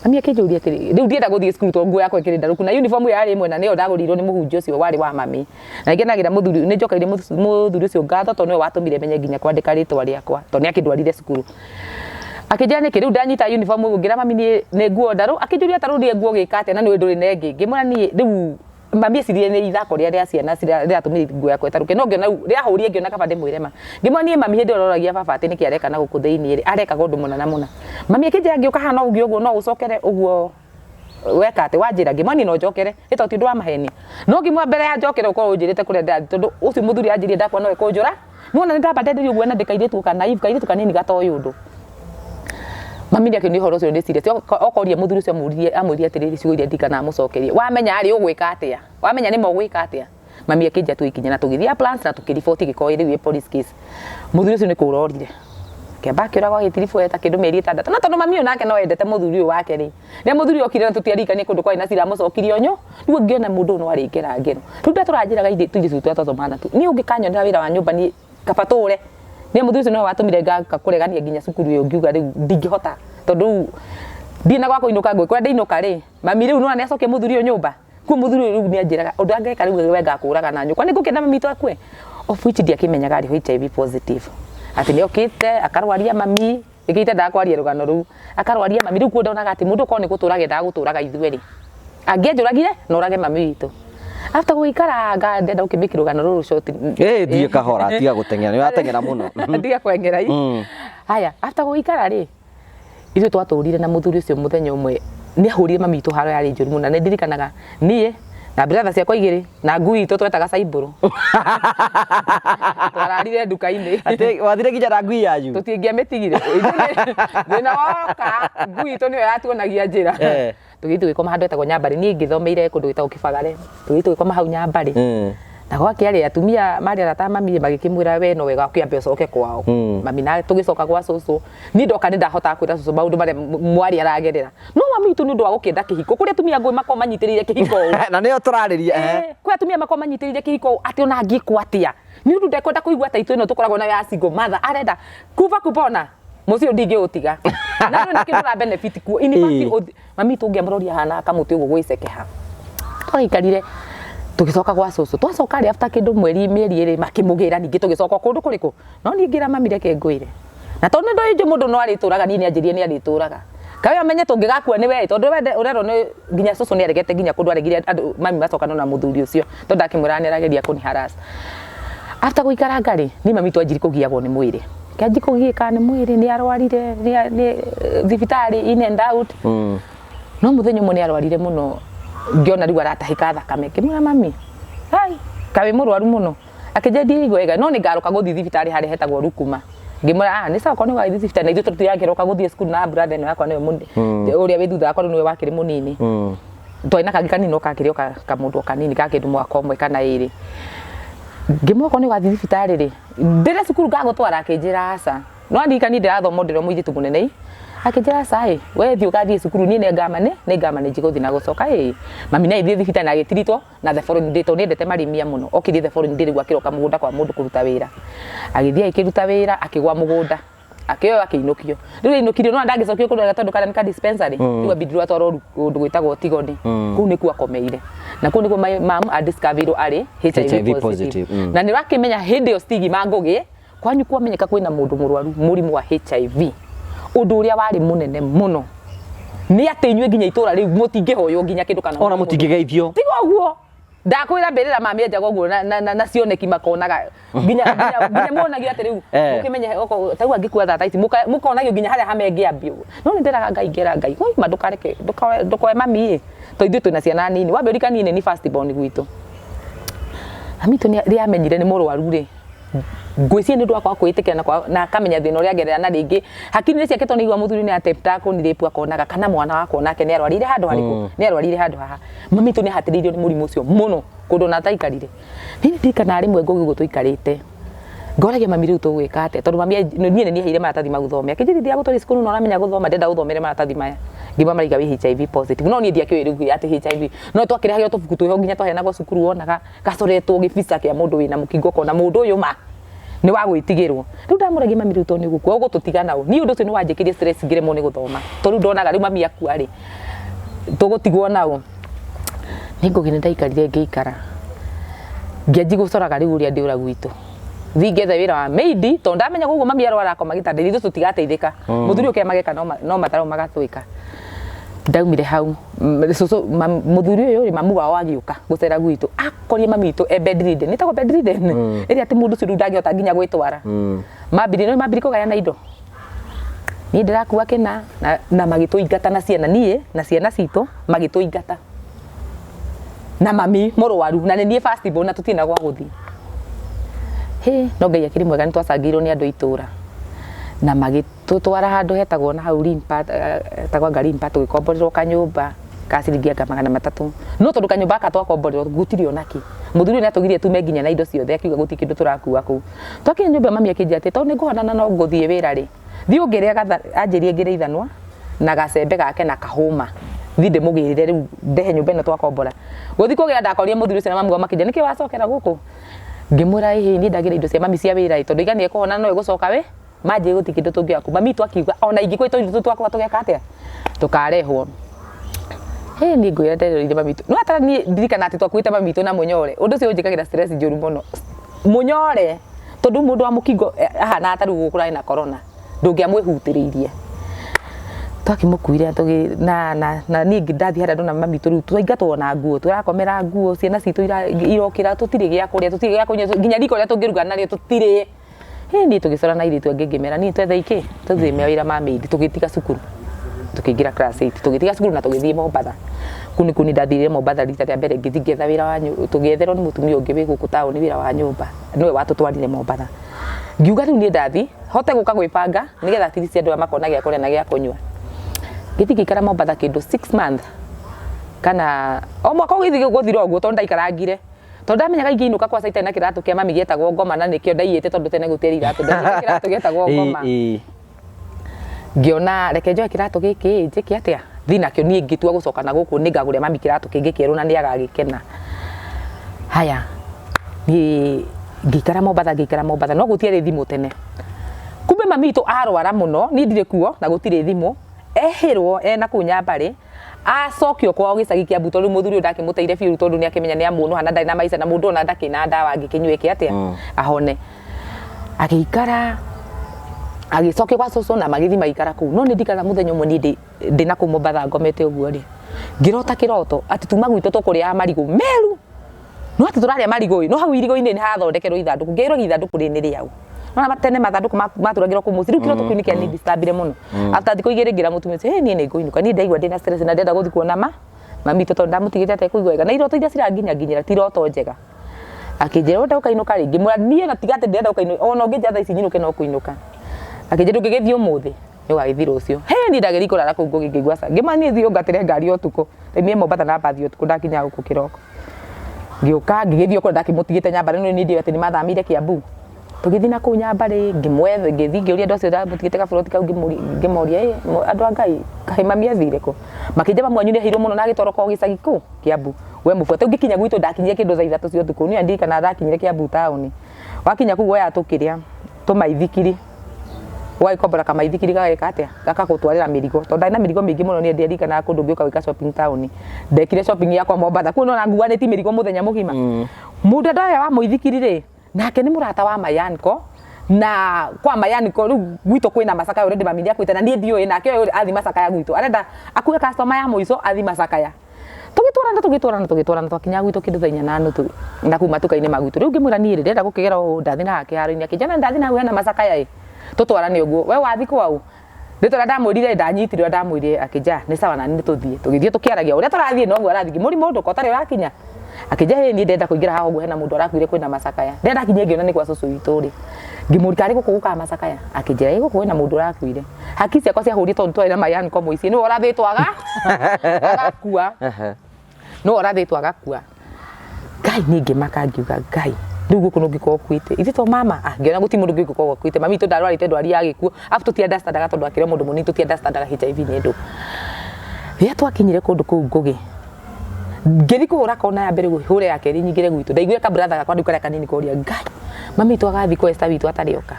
mami akinjuria ati riu ndienda guthie cukuru to nguo yakwa ikiri ndaruku na uniform yari imwe na niyo ndagurirwo ni muhunjio cio wari wa mami na ngenagira muthuri ni njokaire muthuri cio ngatho to niwe watumire menye nginya kwandika ritwa riakwa to ni akindwarire cukuru akijia ni riu ndanyita uniform ngira mami ni nguo ndaru akinjuria taru ndi nguo gikate na niwe nduri nengi ngimura ni riu mami ecirie ni ithako ria ciana ria tumire nguo yakwa itaruke no ngiona ria hurie ngiona kaba ndimwire ma ngimura ni mami hindi ororagia baba ati niki areka na guku thiini areka gondu muna mami akijia ngiuka hana ugi uguo no ucokere uguo weka ati wanjira ngimani no njokere ito ti ndwa maheni no ngimwa mbere ya njokere uko unjirite kure nda tondu ucio muthuri anjirie ndakwa no ekunjura nuona ndamba ndenderio uguo na ndikairitu kanini gatoy undu mami ndiake ni horo cio ndicire okoria muthuri cio amuririe atiriri ciugo iria ndika na mucokerie wamenya ari ugwika atia wamenya ni mogwika atia mami akinja tu ikinya na tugithia plans na tukiripoti gikoi riu police case muthuri cio ni kurorire kiamba kira gwa gitirifo eta kindu meri itandatu na tondu mami onake no endete muthuri uyu wake ri ria muthuri okire na tutiarika ni kundu kwa ina cira mucokirie onyo riu ngiona mundu no ari ngerangero riu ndaturajiraga indi tujicu twatwathomana tu ni ungikanyonera wira wa nyumba ni kabature ni muthuri no watumire ngakuregania nginya cukuru yo ngiuga riu ndingihota tondu ndina gwa kuinuka ngwe kwa ndainuka ri mami riu no necoke muthuri yo nyumba ku muthuri riu ni anjiraga undu angeka riu we ngakuraga na nyukwa ni ngukena mami tu akwe of which ndiakimenyaga ari HIV positive ati ni okite akarwaria mami ikite ndakwaria rugano ru akarwaria mami riu kuondonaga ati mundu ko ni guturage ndaguturaga ithueri angienjuragire no urage mami witu after guikaranga ndenda ukimiki rugano ruru short thie kahora tiga gutengera ni watengera muno ndiga kwengera haya after guikara ri ithu twaturire na muthuri ucio muthenya umwe ni ahurire mami tu haro yari njuru muno na ndirikanaga nie na brother ciakwa igiri na ngui itu twetaga caiburu twararire nduka-ini ati wathire nginya na ngui yanyu tutingiamitigire thina woka ngui itu niyo yatuonagia njira tugithi tugikoma handu etagwo Nyambari ni ngithomeire kundu gwitagwo Kibagare tugithi tugikoma hau Nyambari na gwakiari atumia mari arata mami magikimwira we no wega kiambe ucoke kwao mami na tugicoka gwa cucu ni ndoka ni ndahota kwira cucu maundu mare mwari aragerera no mami tu ni ndu agukenda kihiko kuria atumia ngwe mako manyitirire kihiko na niyo turaririe kwa atumia mako manyitirire kihiko ati ona ngikwatia ni ndu ndekwenda kuigwa ta itu ino tukoragwo na ya single mother arenda kuva kupona mucio ndingi utiga na ndo nikindura benefit ku ini mami tu ngiamroria hana kamuti ugo gwicekeha twagikarire tugicoka gwa cucu twacoka ri after kindu mieri iri makimugira ningi tugicoka kundu kuriku no ni ngira mami reke ngwire na tondu ndo injo mundu no ari turaga ni anjirie ni ari turaga kawe amenye tungigakua ni we tondu wende urero ni nginya cucu ni aregete nginya kundu aregire andu mami macoka no na muthuri ucio tondu akimwira ni arageria kuni haras after guikaranga ri ni mami twanjiri kugiagwo ni mwiri kanji kugiika ni mwiri ni arwarire ni thibitari in and out no muthenya umwe ni arwarire muno ngiona riu aratahika thakame kimura mami hai kawe murwaru muno akije ndirigwo wega no ni ngaruka guthi thibitari hari hetagwo Rukuma ngimura ni sawa koni wa thibitari na ithu tutiagiroka guthi school na brother ni yakwa ni mundi uria wi thutha akwa niwe wakiri munini twaina kangi kanini okakirio kamundu kanini kakindu mwaka umwe kana iri ngimoko ni wa thibitari ri ndire cukuru ngagutwara akinjira aca no andikani ndirathoma ndiro muijitu munene akijira sai we thi ugathie cukuru ni ngamane njiguthi na gucoka mami na ithie thibitari na gitirito na the foreign day to ndete marimia muno okithie the foreign day gwakiroka mugunda kwa mundu kuruta wira agithie ikiruta wira akigwa mugunda akio akinukio riu inukio no ndangicokio kundu gatondu kana ni dispensary riu abidiru atwaro kundu gwitagwo Tigoni kuu ni kwa komeire na kuu niguo mam adiscoverwo ari HIV positive na ni rakimenya hindi yo stigma ngugi kwanyu kwamenyeka kwina mundu murwaru murimu wa HIV undu uria wari munene muno ni ati nywe nginya itura riu mutingihoyo nginya kindu kana ona mutingigeithio tigo guo ndakwira mbirira mami enjaga guo na cioneki makonaga nginya muonagia ati riu ukimenya oko tau angikua thata ici mukonagio nginya haria hamengiambio no ni ndiraga ngai ngera ngai oi mandukareke ndukoe mami to ithu twina ciana nini wambe rika nini ni first born gwitu mami tu ri amenyire ni murwaru ri ngwĩciria nĩ ũndũ wakwa kwĩtĩkĩra na akamenya thĩna ũrĩa agerera na rĩngĩ hakiri-inĩ ciake tondũ nĩigua mũthuri nĩ atempta kũnirĩpu akonaga kana mwana wakwa nake nĩ arwarire handũ harĩkũ nĩ arwarire handũ haha mami witũ nĩ ahatĩrĩirio nĩ mũrimũ ũcio mũno kũndũ na ataikarire niĩ ndirikana rĩmwe ngũgĩ tũikarĩte ngoragia mami rĩu tũgwĩka atĩa tondũ mami niĩ nĩ niaheire maratathi ma gũthomera akĩnjĩrithia gũtwarĩ cukuru no aramenya gũthoma ndenda gũthomere maratathi maya ngima maraiga wĩ HIV positive no niĩ ndiakĩũĩ rĩu atĩ HIV no twakĩrehagĩrwo tũbuku twĩho nginya twaheanagwo cukuru wonaga gacoretwo gĩbica kĩa mũndũ wĩna mũkingo kona mũndũ ũyũ ma nĩ wa gwĩtigĩrwo rĩu ndamũragia mami rĩu to nĩ gũkua ũgũtũtigana ũũ niĩ ũndũ ũcio nĩ wanjĩkĩrie stress ngĩremwo nĩ gũthoma tondũ ndonaga rĩu mami akua rĩ tũgũtigwo naũ nĩ ngũgĩ nĩ ndaikarire ngĩikara ngĩanji gũcoraga rĩu ũrĩa ndĩũra gwitũ thiĩ ngethe wĩra wa maidi tondũ ndamenya gũguo mami arwara akoma gĩtanda-inĩ ithuĩ tũtigateithĩka mũthuri ũkĩa mageka no matarau magatwĩka ndaumire hau mũthuri ũyũ rĩ mamu wao agĩũka gũcera gwitũ akorie mami witũ bedridden nĩtagwo bedridden ĩrĩa atĩ mũndũ ũcio rĩu ndangĩhota nginya gwĩtwara mambiri kũgayana indo niĩ ndĩrakua kĩna na magĩtũingata na ciana niĩ na ciana citũ magĩtũingata na mami mũrwaru na nĩ niĩ first born na tũtirĩ na gwa gũthiĩ no Ngai akĩrĩ mwega nĩ twacangĩirwo nĩ andũ a itũra na magĩtũtwara handũ hetagwo na hau limpa hetagwo limpa tũgĩkomborerwo kanyũmba ka ciringi anga 300 no tondũ kanyũmba gaka twakomborerwo gũtirĩ onaki mũthuri nĩ atũgirie tume nginya na indo ciothe akiuga gũtirĩ kĩndũ tũrakua kũu twakinya nyũmba mami akĩnjĩra atĩ tondũ nĩ ngũhonana no ngũthiĩ wĩra rĩ thiĩ ũngĩrĩa anjĩrie ngĩrĩithanwa na gacembe gake na kahũma thiĩ ndĩmũgĩrĩre rĩu ndehe nyũmba ĩno twakombora gũthiĩ kũgĩra ndakorire mũthuri ũcio na mami wao makĩnjĩra nĩkĩ wacokera gũkũ ngĩmwĩra ĩhĩ niĩ ndagĩra indo cia mami cia wĩra tondũ iga nĩ ekũhona no ĩgũcoka we manjĩ gũtirĩ kĩndũ tũngĩoya kuuma mami witũ akiuga ona ingĩkua indo twakwa tũgeka atĩa tũkarehwo niĩ ngwĩra nderereire mami witũ no atara niĩ ndirikana atĩ twakuĩte mami witũ na mũnyore ũndũ ũcio ũnjĩkagĩra stress njũru mũno mũnyore tondũ mũndũ wa mũkingo ahana ta rĩu gũkũrarĩ na corona ndũngĩamwĩhutĩrĩirie twakĩmũkuire na niĩ ndathiĩ harĩa ndona mami witũ rĩu twaingatwo na nguo tũrakomera nguo ciana citũ irokĩra tũtirĩ gĩa kũrĩa tũtirĩ gĩa kũnyua nginya riko rĩa tũngĩruga narĩo tũtirĩ niĩ tũgĩcora na airĩtu angĩ ngĩmera niĩ twethe iki tũthiĩ mawĩra ma maidi tũgĩtiga cukuru tũkĩingĩra class 8 tũgĩtiga cukuru na tũgĩthiĩ Mombatha kuni ndathire Mombatha rita rĩa mbere ngĩthiĩ ngetha wĩra wa tũgĩetherwo nĩ mũtumia ũngĩ wĩ gũkũ taũni wĩra wa nyũmba nĩwe watũtwarire Mombatha ngiuga rĩu niĩ ndathi hote gũka gwĩbanga nĩgetha tirici andũ makona gĩa kũrĩa na gĩa kũnyua ngĩthiĩ ngĩikara Mombatha kĩndũ 6 months kana o mwaka ũgĩthiĩ gũthira ũguo tondũ ndaikarangire tondũ ndamenyaga ingĩinũka kwa caita na kĩratũ kĩa mami gĩetagwo ngoma na nĩkĩo ndaiyĩte tondũ tene gũtiarĩ iratũ ndaiyĩte kĩratũ gĩetagwo ngoma ngĩona reke njoe kĩratũ gĩkĩ njĩke atĩa thiĩ nakĩo niĩ ngĩtua gũcoka na gũkũ nĩ ngagũre mami kĩratũ kĩngĩ kĩerũ na nĩ agagĩkena haya niĩ ngĩikara Mombatha no gũtiarĩ thimũ tene kumbe mami witũ arwara mũno niĩ ndirĩ kuo na gũtirĩ thimũ ehĩrwo ena kũu Nyambarĩ acokio kwao gĩcagi kĩa Mbuto rĩu mũthuri ũyũ ndakĩmũteire biũ tondũ nĩ akĩmenya nĩ amũnũ hana ndarĩ na maica na mũndũ ona ndakĩna ndawa angĩkĩnyuĩke atĩa ahone agĩikara agĩcokio kwa cũcũ na magĩthiĩ magĩikara kũu no nĩ ndikara mũthenya ũmwe niĩ ndĩ na kũu Mombatha ngomete ũguo rĩ ngĩrota kĩroto atĩ tuma gwitũ tũkũrĩa marigũ meru no atĩ tũrarĩa marigũ no hau irigũ-inĩ nĩ hathondekerwo ithandũkũ ngĩrwo ithandũkũ rĩ nĩ rĩau no tene mathandũkũ maturagĩrwo kũu mũciĩ rĩu kĩroto kĩu nĩ kĩa nĩndistambire mũno after thikũ igĩrĩ ngĩra mũtumia ũcio niĩ nĩ ngũinũka niĩ ndaigua ndĩna stress na ndenda gũthiĩ kuona mami witũ tondũ ndamũtigĩte atekũigua wega na iroto iria ciranginyaginyĩra ti iroto njega akĩnjĩra ũrenda gũkainũka rĩ ngĩmwĩra niĩ na tiga atĩ ndĩrenda gũkainũka ona ũngĩnjĩra thaa ici nyinũke no kũinũka akĩnjĩra ndũngĩgĩthiĩ ũmũthĩ nĩ ũgagĩthiĩ rũciũ niĩ ndagĩrĩ kũrara kũu ngĩigua ca ngĩma niĩ thiĩ ũngatĩre ngari ũtukũ mie Mombatha na mbathi ũtukũ ndakinya gũkũ kĩroko ngĩũka ngĩgĩthiĩ kũrĩa ndakĩmũtigĩte Nyambarĩ no nĩ ndiũĩ atĩ nĩ mathamĩire Kiambu tũgĩthiĩ na kũu Nyambarĩ ngĩmwethe ngĩthiĩ ngĩũria andũ acio ndamũtigĩte gaburoti kau ngĩmoria andũ a Ngai kaĩ mami athire kũ makĩnjĩra mwanyu nĩ aheirwo mũno na agĩtoroka gĩcagi kũu Kiambu we mũbuate ũngĩkinya gwitũ ndakinyire kĩndũ thaa 3 cia ũtukũ niĩ ndirikana ndakinyire Kiambu taũni wakinya kũu woya tũkĩrĩa tũmaithikiri wagĩkombora kamaithikiri gageka atĩa gakagũtwarĩra mĩrigo tondũ ndarĩ na mĩrigo mĩingĩ mũno niĩ ndirikanaga kũndũ ngĩũka gwĩka shopping taũni ndekire shopping yakwa Mombatha kũu no na nguanĩti mĩrigo mũthenya mũgima mũndũ ndoya wa mũithikiri rĩ nake nĩ mũrata wa Mayanko na kwa Mayanko rĩu gwitũ kwĩna macakaya already mami nĩakuĩte na niĩ ndiũĩ nake ũyũ athi macakaya gwitũ arenda akue customer ya mũico athi macakaya tũgĩtwarana twakinya gwitũ kĩndũ thaa 4:30 na kuma tuka-inĩ magwitũ rĩu ngĩmwĩra niĩ ndĩrenda gũkĩgera ũũ ndathi na kĩharo-inĩ akĩnjana ndathi na hena macakaya tũtwarane ũguo we wathi kwau ndĩtwara ndamwĩrire ndanyitire ndamwĩrire akĩnja nĩ sawa na nĩ tũthiĩ tũgĩthiĩ tũkĩaragia ũrĩa tũrathiĩ no guo arathiĩ mũrimũ ndũka ũtarĩ wakinya akija ni ndenda kuingira haho hena mundu arakuire kwina macakaya ndenda kinye ngiona ni kwa cucu witu ri ngimurika ri gukuguka macakaya akija ri guku kwina mundu arakuire hakisi akwa cia huri tondu twina mayani kwa muici ni orathitwaga agakua no orathitwa agakua Ngai ningi makangiuga Ngai riu guku nungiko kwite ithi to mama ngiona guti mundu ngiko kwite mami to ndarwarite ndwari ya gikuo afu tutia standard tondu akire mundu muni tutia standard HIV ni ndu ria twakinyire kundu kuu ngugi ngiri kuhura kona ya mbere hure ya keri nyingire gwitu ndaiguire ka brother gakwa ndikora kanini koria Ngai mami to agathi ko esta witu atarioka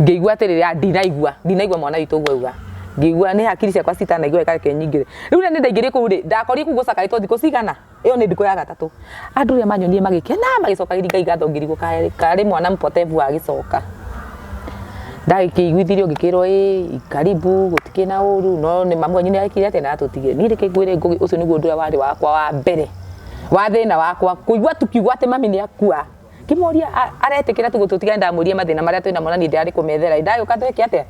ngĩigua atĩrĩrĩ ndinaigua mwana witũ guauga ngĩigua nĩ hakiri ciakwa citanaigua ĩkareke nyingĩre rĩu nĩ ndaingĩrĩ kũu rĩ ndakorire kũu gũcakaĩtwo thikũ cigana ĩyo nĩ ndikũ ya gatatũ andũ rĩa manyonie magĩkena magĩcokagia Ngai ngatho ngĩrigwo karĩ mwana mpotevu agĩcoka ndagĩkĩiguithirio ngĩkĩrwo karibu gũtikĩ na ũru no nĩ mamu wanyu nĩ akire atĩ na tũtigire niĩ ndĩkĩngwĩre ngũgĩ ũcio nĩguo ũndũ warĩ wakwa wa mbere wa thĩna wakwa kũigua tukiuga atĩ mami nĩ akua kimoria aretekera tu gututiga ndamuria mathina maria twina mona ni ndari kumethera ndagioka tweke atia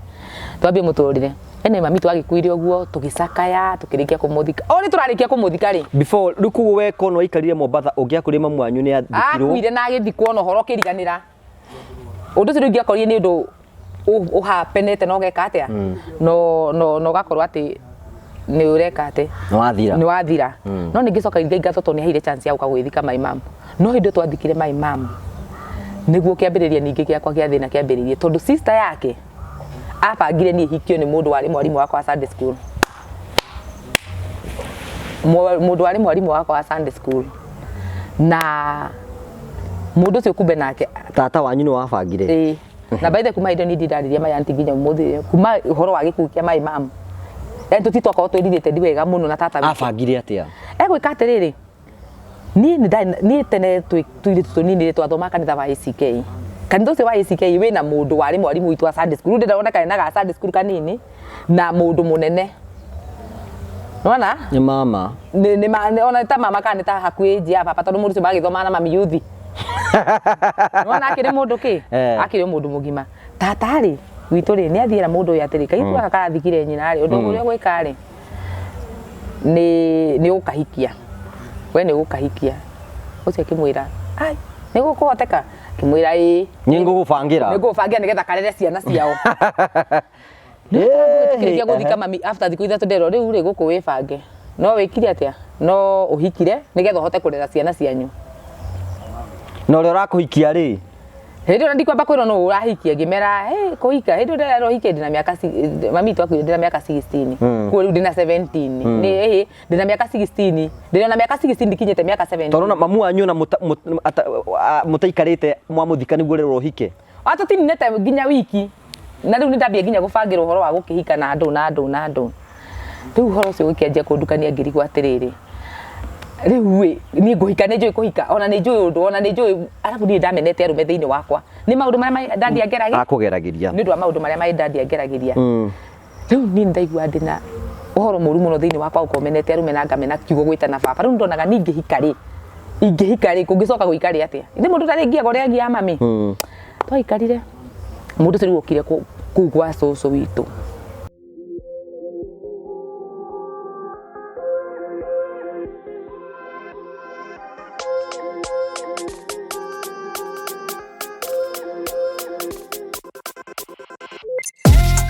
twambie muturire ene mami twagikuire oguo tugicakaya tukirikia kumuthika ori turarikia kumuthika ri before ruku we kono ikarire Mombasa ungia kuri mamu wanyu ni athikirwo akuire na agithikwo no horo kiriganira undu cio ngia korire ni undu uhapenete no geka atia no gakorwo ati ni ureka ati ni wathira no ningicoka Ngai ngatho to ni haire chance ya ukagwithika my mom no hindu twathikire my mom niguo kiambiriria ningi giakwa gia thina kiambiririe tondu sister yake abangire ni hikio ni mundu wari mwarimu wakwa wa Sunday school mundu wari mwarimu wakwa wa Sunday school na mundu cio kumbe nake tata wanyu ni wabangire na baithe kuma indo ni ndidariria my auntie nginya muthi kuma horo wa gikuku kia my mom tutitwa kwa twirithite ndiwega muno na tata abangire atia egwika atiriri ni tene tuiritu tunini twathoma kanitha wa ACK kanitha ucio wa ACK wina mundu wari mwarimu witu wa Sunday school ndiraona kana ga Sunday school kanini na mundu munene nona ni mama ni ona ta mama kana ta hakui njia papa tondu mundu ucio magithoma na mami yuthi nona akire mundu ki akire mundu mugima tata ri witu ri ni athiera mundu uyu atiri kairitu aka karathikire nyina ri undu uria gwika ri ni ukahikia we ni gukahikia ucio kimwira ai ni gukuhoteka kimwira ni ngugubangira nigetha karere ciana ciao kirikia guthika mami after thiku ithatu ndero riu ri guku wibange no wikire atia no uhikire nigetha uhote kurera ciana cianyu no ri urakuhikia ri hindi ndikwamba kwirwo no urahikia ngimera kuhika hindi ndero hike ndina miaka mami tu akuire ndina miaka 16 kwa riu ndina 17 ni ndina miaka 16 ndina miaka 16 ndikinyete miaka 17 torona mamu wanyu na mutaikarite mwamuthika niguo rero hike atutinete nginya wiki na riu ndambia nginya gubangira uhoro wa gukihika na andu riu horo ucio ukianjia kundukania ngirigwa atiriri riu ni nguhika ni njui kuhika ona ni njui undu ona ni njui arabu ni ndamenete arume thiini wakwa ni maundu maria ndandi angeragia akugeragiria ni ndu maundu maria ndandi angeragiria riu ni ndaigua ndina uhoro muru muno thiini wakwa ukomenete arume na ngamena kiugo gwitana baba riu ndonaga ni ingihika ri kungicoka guika ri atia ndi mundu tari ngia gore ngia mami twaikarire mundu tari gukire kuu gwa cucu witu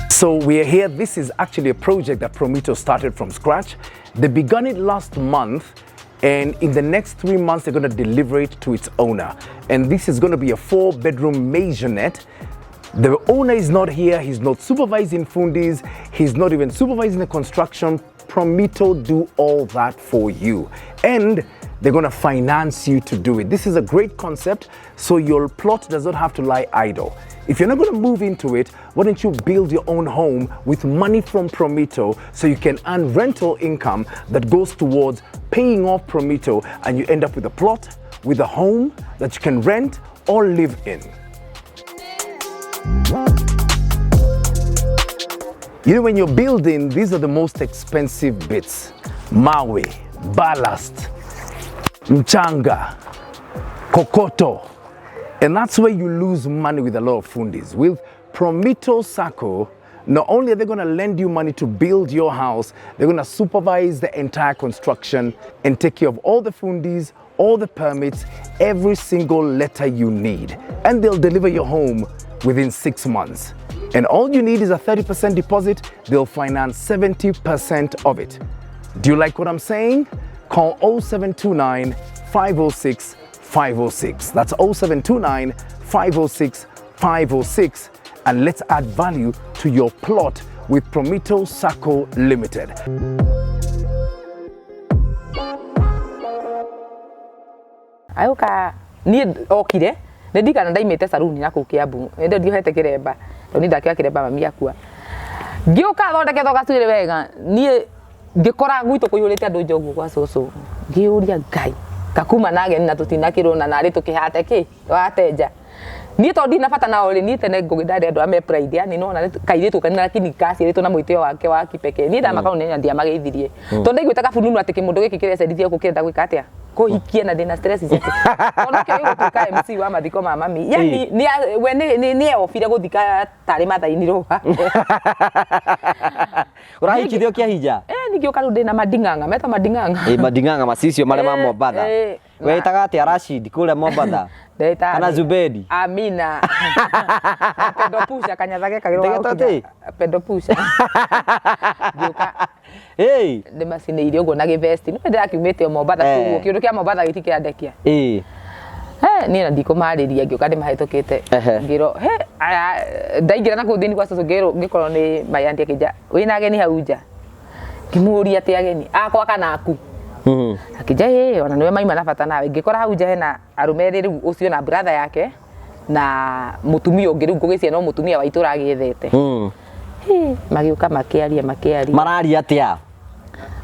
So we are here. This is actually a project that Promito started from scratch. They began it last month, and in the next 3 months, they're going to deliver it to its owner. And this is going to be a 4-bedroom maisonette. The owner is not here. He's not supervising fundis. He's not even supervising the construction. Promito do all that for you. And they're going to finance you to do it. This is a great concept, so your plot does not have to lie idle. If you're not going to move into it, why don't you build your own home with money from Promito so you can earn rental income that goes towards paying off Promito, and you end up with a plot, with a home that you can rent or live in. You know, when you're building, these are the most expensive bits. Mawe, ballast, mchanga, kokoto. And that's where you lose money with a lot of fundis. With Promito Sacco, Not only are they going to lend you money to build your house, they're going to supervise the entire construction and take care of all the fundis, all the permits, every single letter you need. And they'll deliver your home within 6 months. And all you need is a 30% deposit. They'll finance 70% of it. Do you like what I'm saying? Call 0729 506 506. That's 0729 506 506. And let's add value to your plot with Promito Sacco Limited. Ahuruka ni okire ne ndikana ndaimete saruni na kukiambu ende ndiohete kiremba to ni ndakira kiremba mami akua ngioka thondeke thoga tuire wega ni ngikora gwitu kuihurite andu njogu kwa cucu ngiuria ngai kakuma nage na tutinakirona na ri tukihate ki watenja ni to ndina bata na ori ni tene ngugindare andu ame pride yani no na kairitu kanina lakini kasi ri to na mwitio wake wa kipeke ni ndama kaune ndia mageithirie to ndaigwita kabununu ati kimundu giki kirecendithia gukenda gwika atia kuhikia na ndina stress zake ona ke gutuka MC wa mathiko ma mami yani ni ofire guthika tari mathaini roha urahikithio kia hija nigioka ru ndina madinganga meta madinganga madinganga macicio mare ma Mombatha wetaga ati Rashid kule Mombatha kana Zubedi Amina pedopusha kanyathage kagiro pedopusha ngioka de masine irio go na givesti no ndakiumete Mombatha kuo kiundu kia Mombatha gitikira ndekia ni na ndiko mariria ngioka ndi mahetokete ngiro ndaingira na kuthini kwa cucu ngikoro ni mayandi kija wina ageni hauja kimuria ati ageni akwa kana aku akija ona niwe maima na bata nawe ngikora hauja hena arume riu ucio na brother yake na mutumia ungi riu ngugicia no mutumia wa itura agithete magiuka makiaria mararia atia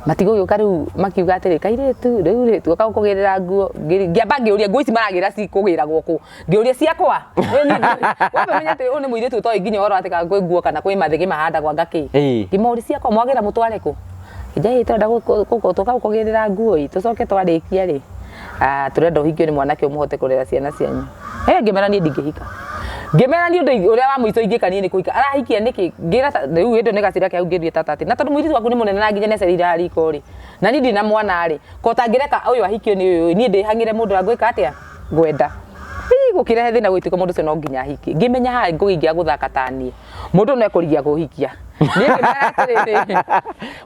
matigo gioka riu makiuga atiri kairitu riu tuoka kugirira nguo ngiamba ngiuria nguo ici maragira ci kugiragwo ku ngiuria ciakwa wewe menya atiri une muiritu to nginya oro atika nguo kana kwi mathigi mahanda gwa ngaki ngimori ciakwa mwagira mutware ku ijai to ndago tuoka kugirira nguo tucoke twarikia ri turenda uhikio ni mwanake umuhote kurera ciana cianyu ngimera ni ndingihika ngimera ni undu uria wa muico ingikanie ni kuika arahikia niki ngira riu endo ni gacira kia ungirie tata ati na tondu muiritu waku ni munene na nginya necerire hariko ri na ni ndina mwana ri ko tangireka uyu ahikio ni uyu ni ndihangire mundu angwika atia ngwenda gukirehe thina gwitiko mundu cio no nginya hiki ngimenya ha ngugingia guthaka tanie mundu no ekurigia kuhikia ni ngimera atiriri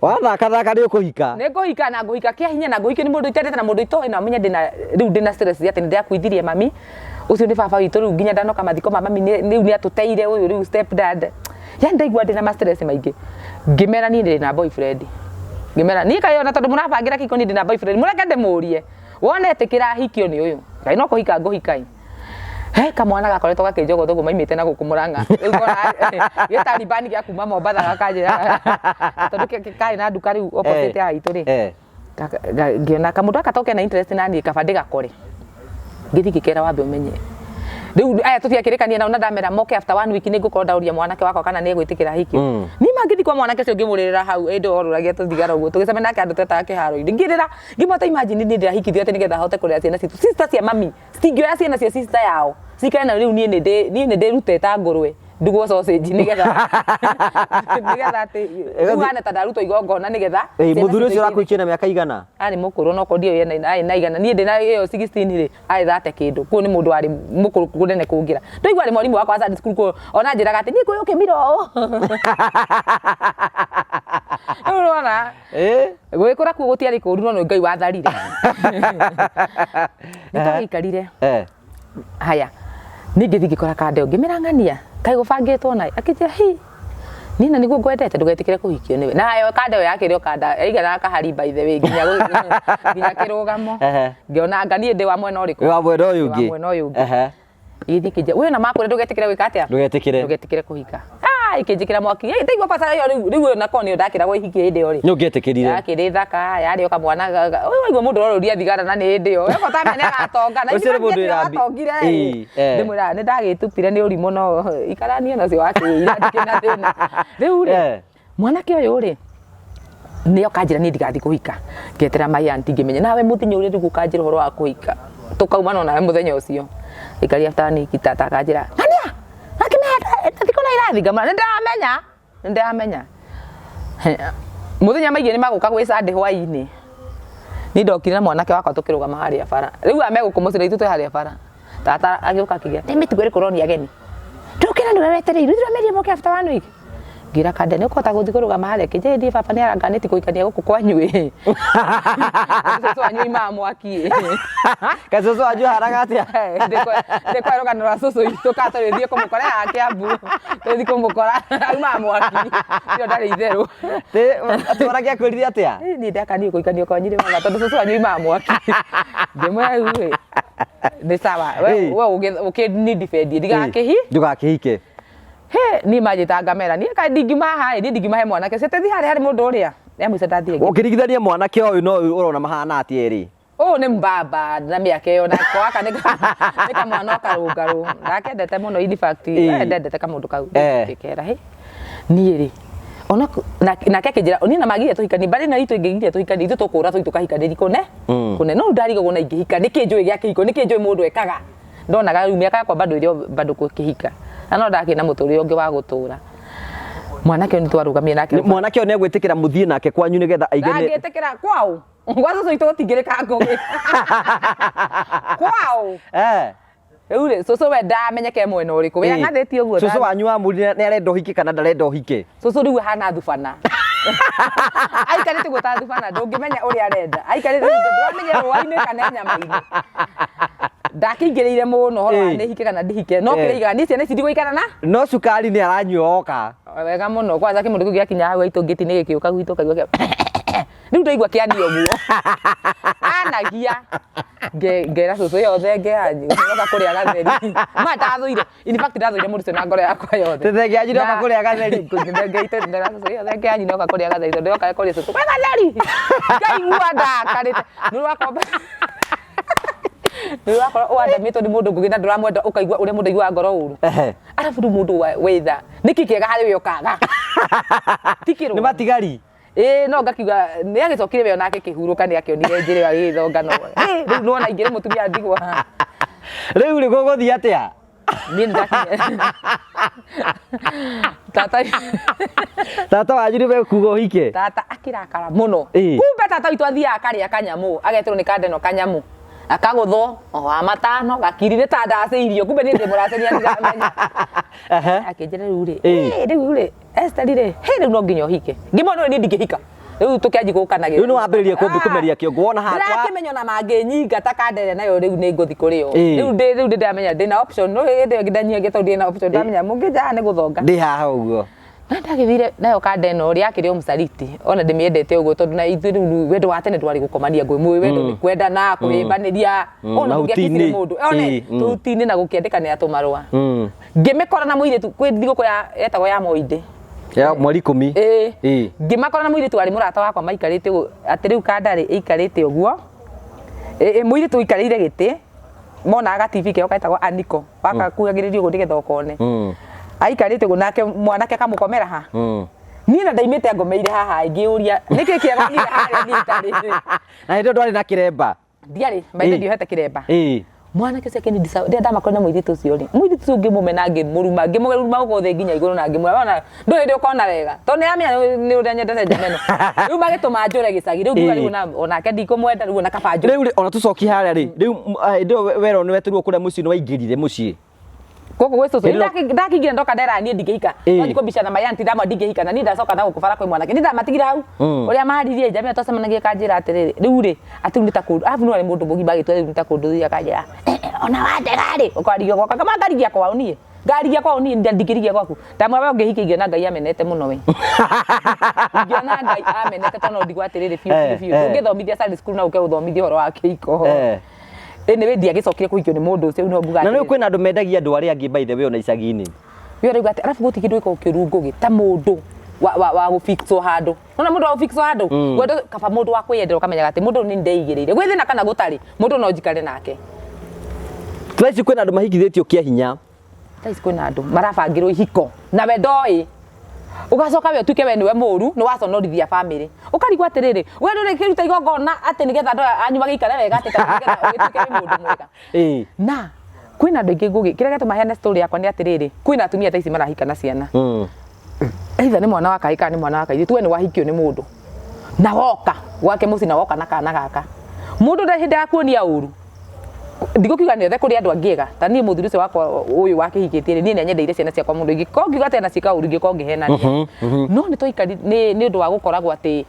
wathaka ni ukuhika ni nguhika na nguhika kia hinya na nguhikio ni mundu itendete na mundu itoe na menya riu ndina stress ati ndakuithirie mami ucio ni baba witu riu nginya ndanoka mathiko ma mami riu ni atuteire uyu riu step dad ya ndaigua ndina stress maingi ngimera ni ndina boyfriend ngimera ni kayo na tondu murabangira kiko ni ndina boyfriend mureke ndemurie wone etikira hikio ni uyu ngai no kuhika nguhikai kamwana gakoretwo gakinjogo thugu maimite na gukumuranga riu kona gitaribani gya kuma Mombatha gakanjira tondu kai na nduka riu opposite ya itu ri ngiona kamundu akatoke na interest na ni kabande gakore ngithikikera wambe umenye riu aya tufiakirikania na ndamera moke after 1 week ni ngukorwo ndauria mwanake wakwa kana ni egwitikira hiki ni mangithi kwa mwanake cio ngimurira hau endo oruragia tuthigara uguo tugicema nake andu teta kiharo ngirira ngimota imagine ni ndirahikithio ati nigetha hote kurera ciana citu sister cia mami stingioya ciana cia sister yao sikana riu ni ndirute ta ngurwe ndugo sausage nigetha ati uana ta daruto igongona nigetha muthuri ucio arakuikia na miaka igana ari mukuru no ko ndio ye na igana ni ndina iyo 16 ri ari thate kindu ku ni mundu ari mukuru kunene kungira ndoigwa ari mwalimu wakwa Sunday school ko ona njiraga ati ni kuyuke miro urona gwikura ku gutiari kuru no ngai watharire nitaikarire haya ningithi ngikora kande ngimirangania kai gubangitwo nai akija hi nina niguo ngwendete ndugetikire kuhikio niwe nayo kande yake rio kanda aigana kahari by the way nginya kirugamo ngiona nganie ndi wa mwena uriku wa mwena uyu ngi ithi kija we na makure ndugetikire gwika atia ndugetikire kuhika ikijikira mwaki ndaigua pasa riu na koni ndakira gwa ihiki ndi ori nyungetikirire yakiri thaka yari oka mwana waigua mundu roruria thigara na ni ndi yo eko tamene gatonga na ni atongire ndimura ni ndagitupire ni uri muno ikarania nacio wakira ndikina thina riu mwanake uyu ri ni okanjira ni ndigathi kuhika ngetera mai anti ngimenye nawe mutinyo uri riu kanjira horo wa kuhika tukauma no nawe muthenya ucio ikari after ni kitata kanjira ngania akimenda ndiko na irathi ngamana ndamenya ndamenya muthenya maingi ni maguka gwĩ Sunday hwainĩ ni ndokire na mwanake wakwa tukirugama haria bara riu amegukumucira itu twi haria bara tata agiuka kigia ni mitugo iri kuroni ageni ndukira ni wetereire ithira merie moke after 1 week ngira kande ni ukota guthi kurugama haria kije ndi baba ni aranganiti kuikania guku kwanyu so anyu imamu aki kazozo aju haragatia ndiko eroganira soso itu katorithie kumukora yake abu tuthi kumukora imamu aki yo ndari itheru te atwara kia kwirithia atia ni ndakani kuikania kwanyu ni mama tondu soso anyu imamu aki ndimwe we ni sawa we uke defend ndigaki ndugakihike he ni majita ngamera ni ka ndigima hai ni ndigima he mwanake sete thi hari mundu uria ni amuica ndathie ukirigithania mwanake uyu no urona mahana atieri ni mbaba na miaka yo na kwaka ni mwana karungaru ndakendete muno in fact ndendete kamundu kau kekera he ni ri ona na keke jira oni na magia tuhikani bari na itu ingigiria tuhikani itu tukura tu tukahikani kone kone no ndari go na ingihika nikinjui giake iko nikinjui mundu ekaga ndonaga ru miaka yakwa bado irio bado kukihika ano ndaki na muthuri ungi wa gutura mwanake ni twarugamia nake mwanake one gwitikira muthie nake kwanyu nigetha aigene agitikira kwao ngwazo so itu tingirika ngogi kwao ure soso we ndamenyeke mwena uriku we ngatheti uguo soso wanyu wa muri ni arenda uhike kana ndarenda uhike soso riu hana thufana aikarite guta thufana ndungimenya uri arenda aikarite ndamenya rwaine kana nyama-ini ndakingireire muno horo ni hike kana ndihike no kiriga ni ciana cindi guikara na no sukari ni aranyuoka wega muno kwanza kimundu gia kinya hawe itu ngiti ni gikiuka gwitu kaigua riu ndaigua kianio guo anagia ngera soso yothe ngeanyu ngoka kuria gatheri ma ndathuire in fact ndathuire mundu na ngoro yakwa yothe tete ngeanyu ndoka kuria gatheri ngeite ndera soso yothe ngeanyu ndoka kuria gatheri tondu yoka kuria soso gatheri ngaigua ndakarite nurwakomba nurwakora wandamitwo ni mundu ngugina nduramwenda ukaigua uria mundu aigua ngoro uru arafu ndu mundu witha niki kiega hari we ukaga tikiro ni matigari no ngakiuga ni agicokire we onake kihuruka ni akionire njire wa githongano riu nona ingire mutumia ndigwa riu ri guguthia atia ni ndakinya tata wanyu we kugo uhike tata akirakara muno kumbe tata witu athia akaria kanyamu agetirwo ni kandeno kanyamu akagutho wa matano gakirire ta ndaceirio kumbe ni ndi muracenia ndiramenya akinjira riu ri Esther ri riu no nginya uhike ngimona ni ndingihika riu tukianji gukanagira riu ni wambiririe kumeria kiongo wona hakwa ndakimenyo na manginyinga ta kandere nayo riu ni nguthi kurio riu ndamenya ndina option no ndi ngidanyia geto ndina option ndamenya mungija ni guthonga ndi haha uguo na ndagithire nayo kandeno ri akirio msaliti ona ndimiendete uguo tondu na ithu riu wendo wa tene twari gukomania ngui mwi wendo ni kwenda na kuimbaniria ona ngiakithire mundu ona tutini na gukiendekania tumarua ngimikora na muire tu kwi thiguku ya etagwo ya moinde ya mweri 10 ngimakora na muire tu ari murata wakwa maikarite ati riu kandari ikarite uguo muire tu ikarire giti mona aga TV kio kaitagwo aniko wakakuagiririo gundi githokone aikarite gunake mwanake akamukomera ha ni na ndaimite ngomeire haha ngiuria niki kiega ni haria ni tari na ndio ndwari na kiremba ndiari maithe ndio hete kiremba mwanake ceke ni ndenda makona muithitu ucio ri muithitu ungi mumena ngimuruma ngimuruma ugothe nginya iguru na ngimurona ndu ndi ukona wega to ni amia ni uria nyendete jameno riu magituma njure gicagi riu ngiga riu onake ndikumwenda riu na kabanjo riu ona tucoki haria ri riu ndio wero ni wetirwo kuria muci ni waingirire muci koko gwe soso ndakigira ndoka ndera ni ndingihika no ndiko bicana mayanti ndamwa ndingihika na ni ndacoka na gukubara kwi mwanake ni ndamatigira hau uria maririe jamia tucemanagia kanjira atiriri riu ri ati ndita kundu afu no ari mundu mugimba gitwe ndita kundu thia kanjira ona wandegari ukarigia gwaka kama ngarigia kwao nie ngarigia kwao nie ndingirigia gwaku ndamwa ngihikigio na ngai amenete muno we ngiona ngai amenete tono ndigwa atiriri fiu ngithomithia Sunday school na uke uthomithia horo wa kiiko ene ndia gicokire kuhikio ni mundu ucio no mbuga na ni kwina andu mendagia andu aria angi by the way ona icagi-ini yo rauga ati arafu gutikindwe ko kirungugi ta mundu wa gufixo handu nona mundu wa gufixo handu gwendo kaba mundu wa kwiyendera ukamenya ati mundu ni ndeigirire gwithina kana gutari mundu no njikare nake taici kwina andu mahikithitio kia hinya taici kwina andu marabangirwo ihiko na we ndoi ugacoka we tuke we niwe muru ni waconorithia family ukarigwa atiriri we nduri kiruta igongona ati nigetha ndo anyu magikare wega ati nigetha ugituke we mundu mwega na kwina andu ingi ngugi kira getu mahene story yakwa ni atiriri kwina atumia taici marahika na ciana either nĩ mwana wa kahĩ kana nĩ mwana wa kairitu we nĩ wahikio nĩ mũndũ na woka gwake mũciĩ na woka na kana gaka mũndũ ndarĩ hĩndĩ ya kuonia ũru ndigũkiuga nĩ othe kũrĩ andũ angĩga ta niĩ mũthuri ũcio wakwa ũyũ wakĩhikĩtie niĩ nĩ nyendeire ciana ciakwa mũndũ ingĩ ko ngiuga atĩ ciĩka ũru ingĩ ko ngĩhenania no nĩ twaikari nĩ ũndũ wa gũkoragwo atĩ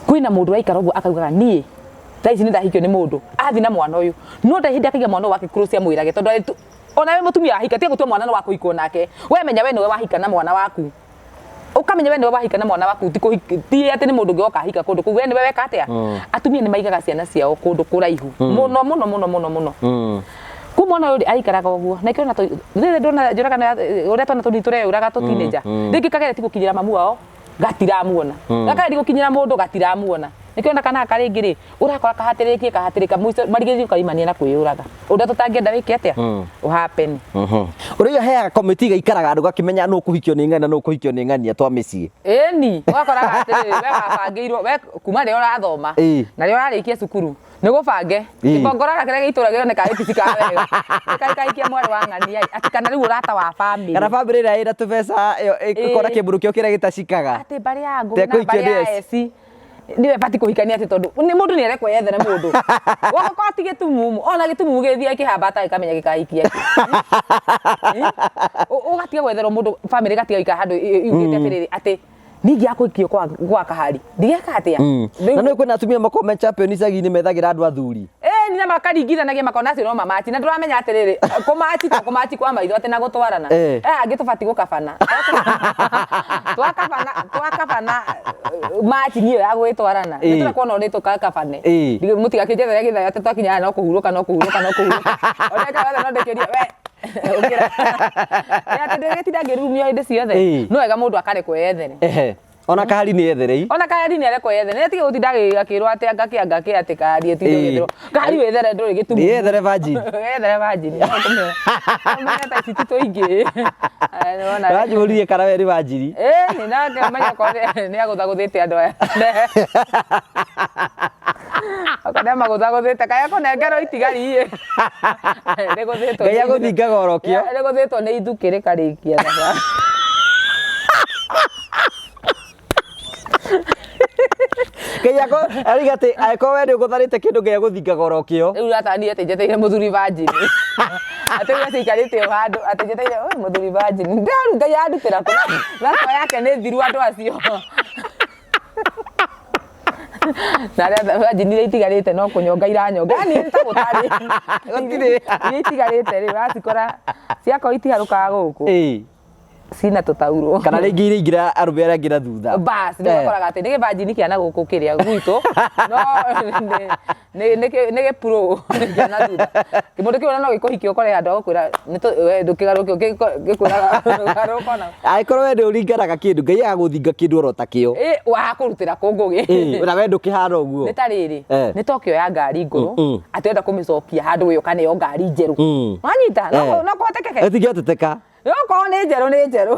kwĩna mũndũ waikara ũguo akaugaga niĩ thaa ici nĩ ndahikio nĩ mũndũ athi na mwana ũyũ no ndarĩ hĩndĩ akaiga mwana wake kũrũ cia mwĩrage tondũ ona we mũtumia ahika tiga gũtua mwana no wakũhikwo nake we menya we nĩwe wahika na mwana waku ukamenya we nĩwe wahika na mwana waku ti atĩ nĩ mũndũ ũngĩ oka hika kũndũ kũu we nĩwe weka atĩa atumia nĩ maigaga ciana ciao kũndũ kũraihu mũno mũno mũno mũno mũno ku mwana ũyũ aikaraga ũguo na ikĩona rĩrĩ ndona njũragano ũrĩa twana tũnini tũreũraga tũtineja rĩngĩ kagere ti gũkinyĩra mamu wao gatiramuona gakageri gũkinyĩra mũndũ gatiramuona nikiona kana karingi ri urakora kahatĩrĩka mũico marigĩthio kaimania na kwĩyũraga ũndũ tũtangĩenda wĩke atĩa ũhappen ũrĩa heaga committee gaikaraga andũ gakĩmenya nũ kũhikio nĩ ng'ania nũ kũhikio nĩ ng'ania twa mĩciĩ ĩni wakoraga atĩrĩrĩ we wabangĩirwo we kuma rĩrĩa ũrathoma na rĩrĩa ũrarĩkia cukuru nĩ gũbange kĩbongoraga kĩrĩa gĩitũragĩrwo nĩ kaĩtisi ka wega kaikaikia mwarĩ wa ng'ania atĩ kana rĩu ũrata wa family kana family ĩrĩa ĩna tũbeca ĩkora kĩmbũrũ kĩo kĩrĩa gĩtacikaga atĩ mbarĩ ya ngũ na mbarĩ ya Essy niwe bati kuhikania ati tondu ni mundu ni arekwo yethere mundu wako ati gitumumu ona gitumumu githia kihamba ata ikamenya gikaikia ugatiga gwetherwo mundu family gatiga ika handu igite atiriri ati ningi akuikio kwa kahari ndigeka atia na no kwina atumia makome champion icagi-inĩ methagira andu athuri ni na makaringithanagia makona acio no mamachi na nduramenya atiriri kumachi kwa maitho ati na gutwarana angi tubati gukabana twakabana machi niyo ya gwitwarana ni turakuona uri tukakabane mutiga kinjethera githaya ati twakinya no kuhuruka ona kaga no ndekeria we ati ndegetira ngirumio hindi ciothe no wega mundu akarekwo yethere ona kahari ni etherei ona kahari ni arekwo yethere atige gutinda gakirwo ati angake ati kahari etithogethero kahari wethere nduri gitumu yethere virgin ta iti toingi nona rajuririe kana we ri virgin ni nake menya kone ni aguthaguthite andu aya akana maguthaguthite kaya kone ngero itigari negothito ngai aguthingaga orokio negothito ni ithukire karikia Kaya ko arigate aiko we ndio gutharite kindu gia guthingaga orokio riu ratani ate jeteire muthuri virgin ate we cikarite handu ate jeteire muthuri virgin ndaru ngai andutira ko ratwa yake ni thiru andu acio na virgin ile itigarite no kunyonga iranyonga ni ntagutari gutire itigarite ri wacikora ciako itiharukaga guku sina tutauro kana ringi iringira arume aria ngira thutha bas ndio koraga ati nige virgin kiana guku kiria gwitu no nige pro kiana thutha kimundu kiona no gikuhikio kore andu agukwira ndukigarukio gikwiraga garukona aikorwo we ndio uringaraga kindu ngai aguthinga kindu oro takio wa kurutira kungugi na we ndukihara uguo ni tariri ni tokio ya ngari nguru atenda kumicokia handu uyo kana yo ngari njeru wanyita no kotekeke etigioteteka yoko ni njeru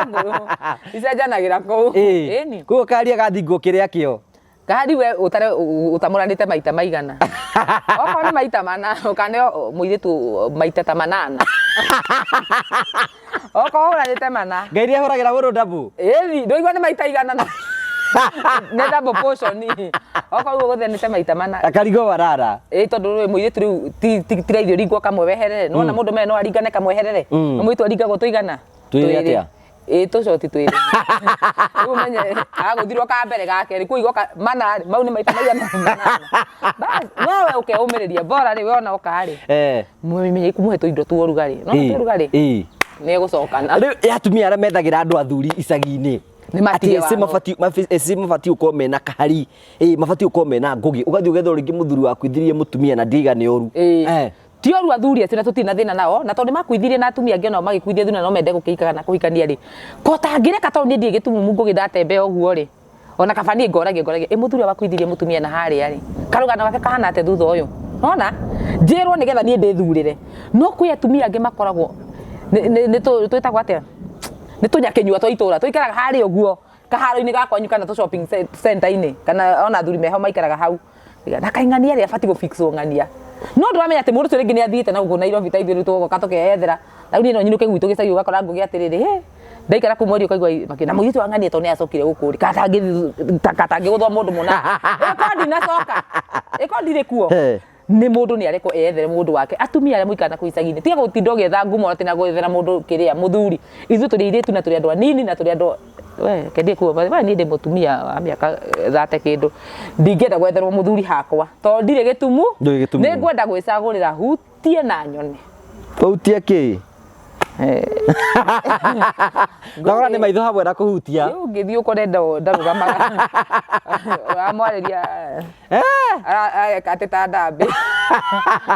nguru icenjanagira kuu ni kuo kari agathingwo kiria kio kari we utamuranite maita maigana oko ni maita mana ukane muiritu maita ta manana oko uranite mana ngai ahoragira woro dabu ndoigwa ni maita igana na ne double portion ni oko ugo guthenite maita mana akarigo warara tondu muiritu riu tira irio ringwo kamwe weherere nona mundu me no aringane kamwe weherere no muitu aringagwo tuigana tuiri atia tucoti twiri umenye aguthirwo ka mbere gake kuigwo mana mau ni maita maigana bas no we ukeumireria bora ri we ona ukari mumenye kumuhe indo tu rugari no rugari ni gucokana riu yatumia ara methagira andu athuri icagi-ini ni matie mafati uko mena kahari mafati uko mena ngugi ugathi ugetho ringi muthuri wa kwithirie mutumia na ndiga ni oru ti oru athuri atina tutina thina nao na tondu makwithirie na atumia angi no magikwithia thuna no mende gukikaga na kuhikania ri ko tangireka to ni ndie gitumumu ngugi ndatembe oguo ri ona kabani ngoragia muthuri wa kwithirie mutumia na haria ri karugana wake kahana ate thutha uyu ona njirwo nigetha ni ndithurire no kwi atumia angi makoragwo ni twitagwo atia ni tunyakenyua twa itura tuikaraga hari uguo kaharo-ini gakwanyu kana tu shopping center-ini kana ona athuri meho maikaraga hau na kaing'ania ri abati gufixwo ng'ania no ndwamenya ati mundu turingi ni athiite na uguo Nairobi ta ithuĩ tũgoka tũkeyethera na rĩu no nyinuke gwitũ gĩcagi ũgakora ngũgĩ atirĩrĩ ndaikara ku mweri ukaigwa makina mugitu wang'ania to ni acokire gukuri katangi guthwa mundu muna eko ndinacoka eko ndire kuo ni mundu ni areko ethere mundu wake atumia aria muikana ku icagi-ini tiga gutinda ugetha ngumo ati na gwethera mundu kiria muthuri ithu turi iretu na turi andu anini na turi andu we kendie kuo ba ni ndi mutumia wa miaka 30 kindu ndingenda gwetherwo muthuri hakwa to ndire gitumu ni ngwenda gwicagurira hutie na nyone hutie ki Ndagora ni maitho hamwe na kuhutia. Yo ngithii ukore ndarugamaga. Amwareria. Kateta ndambi.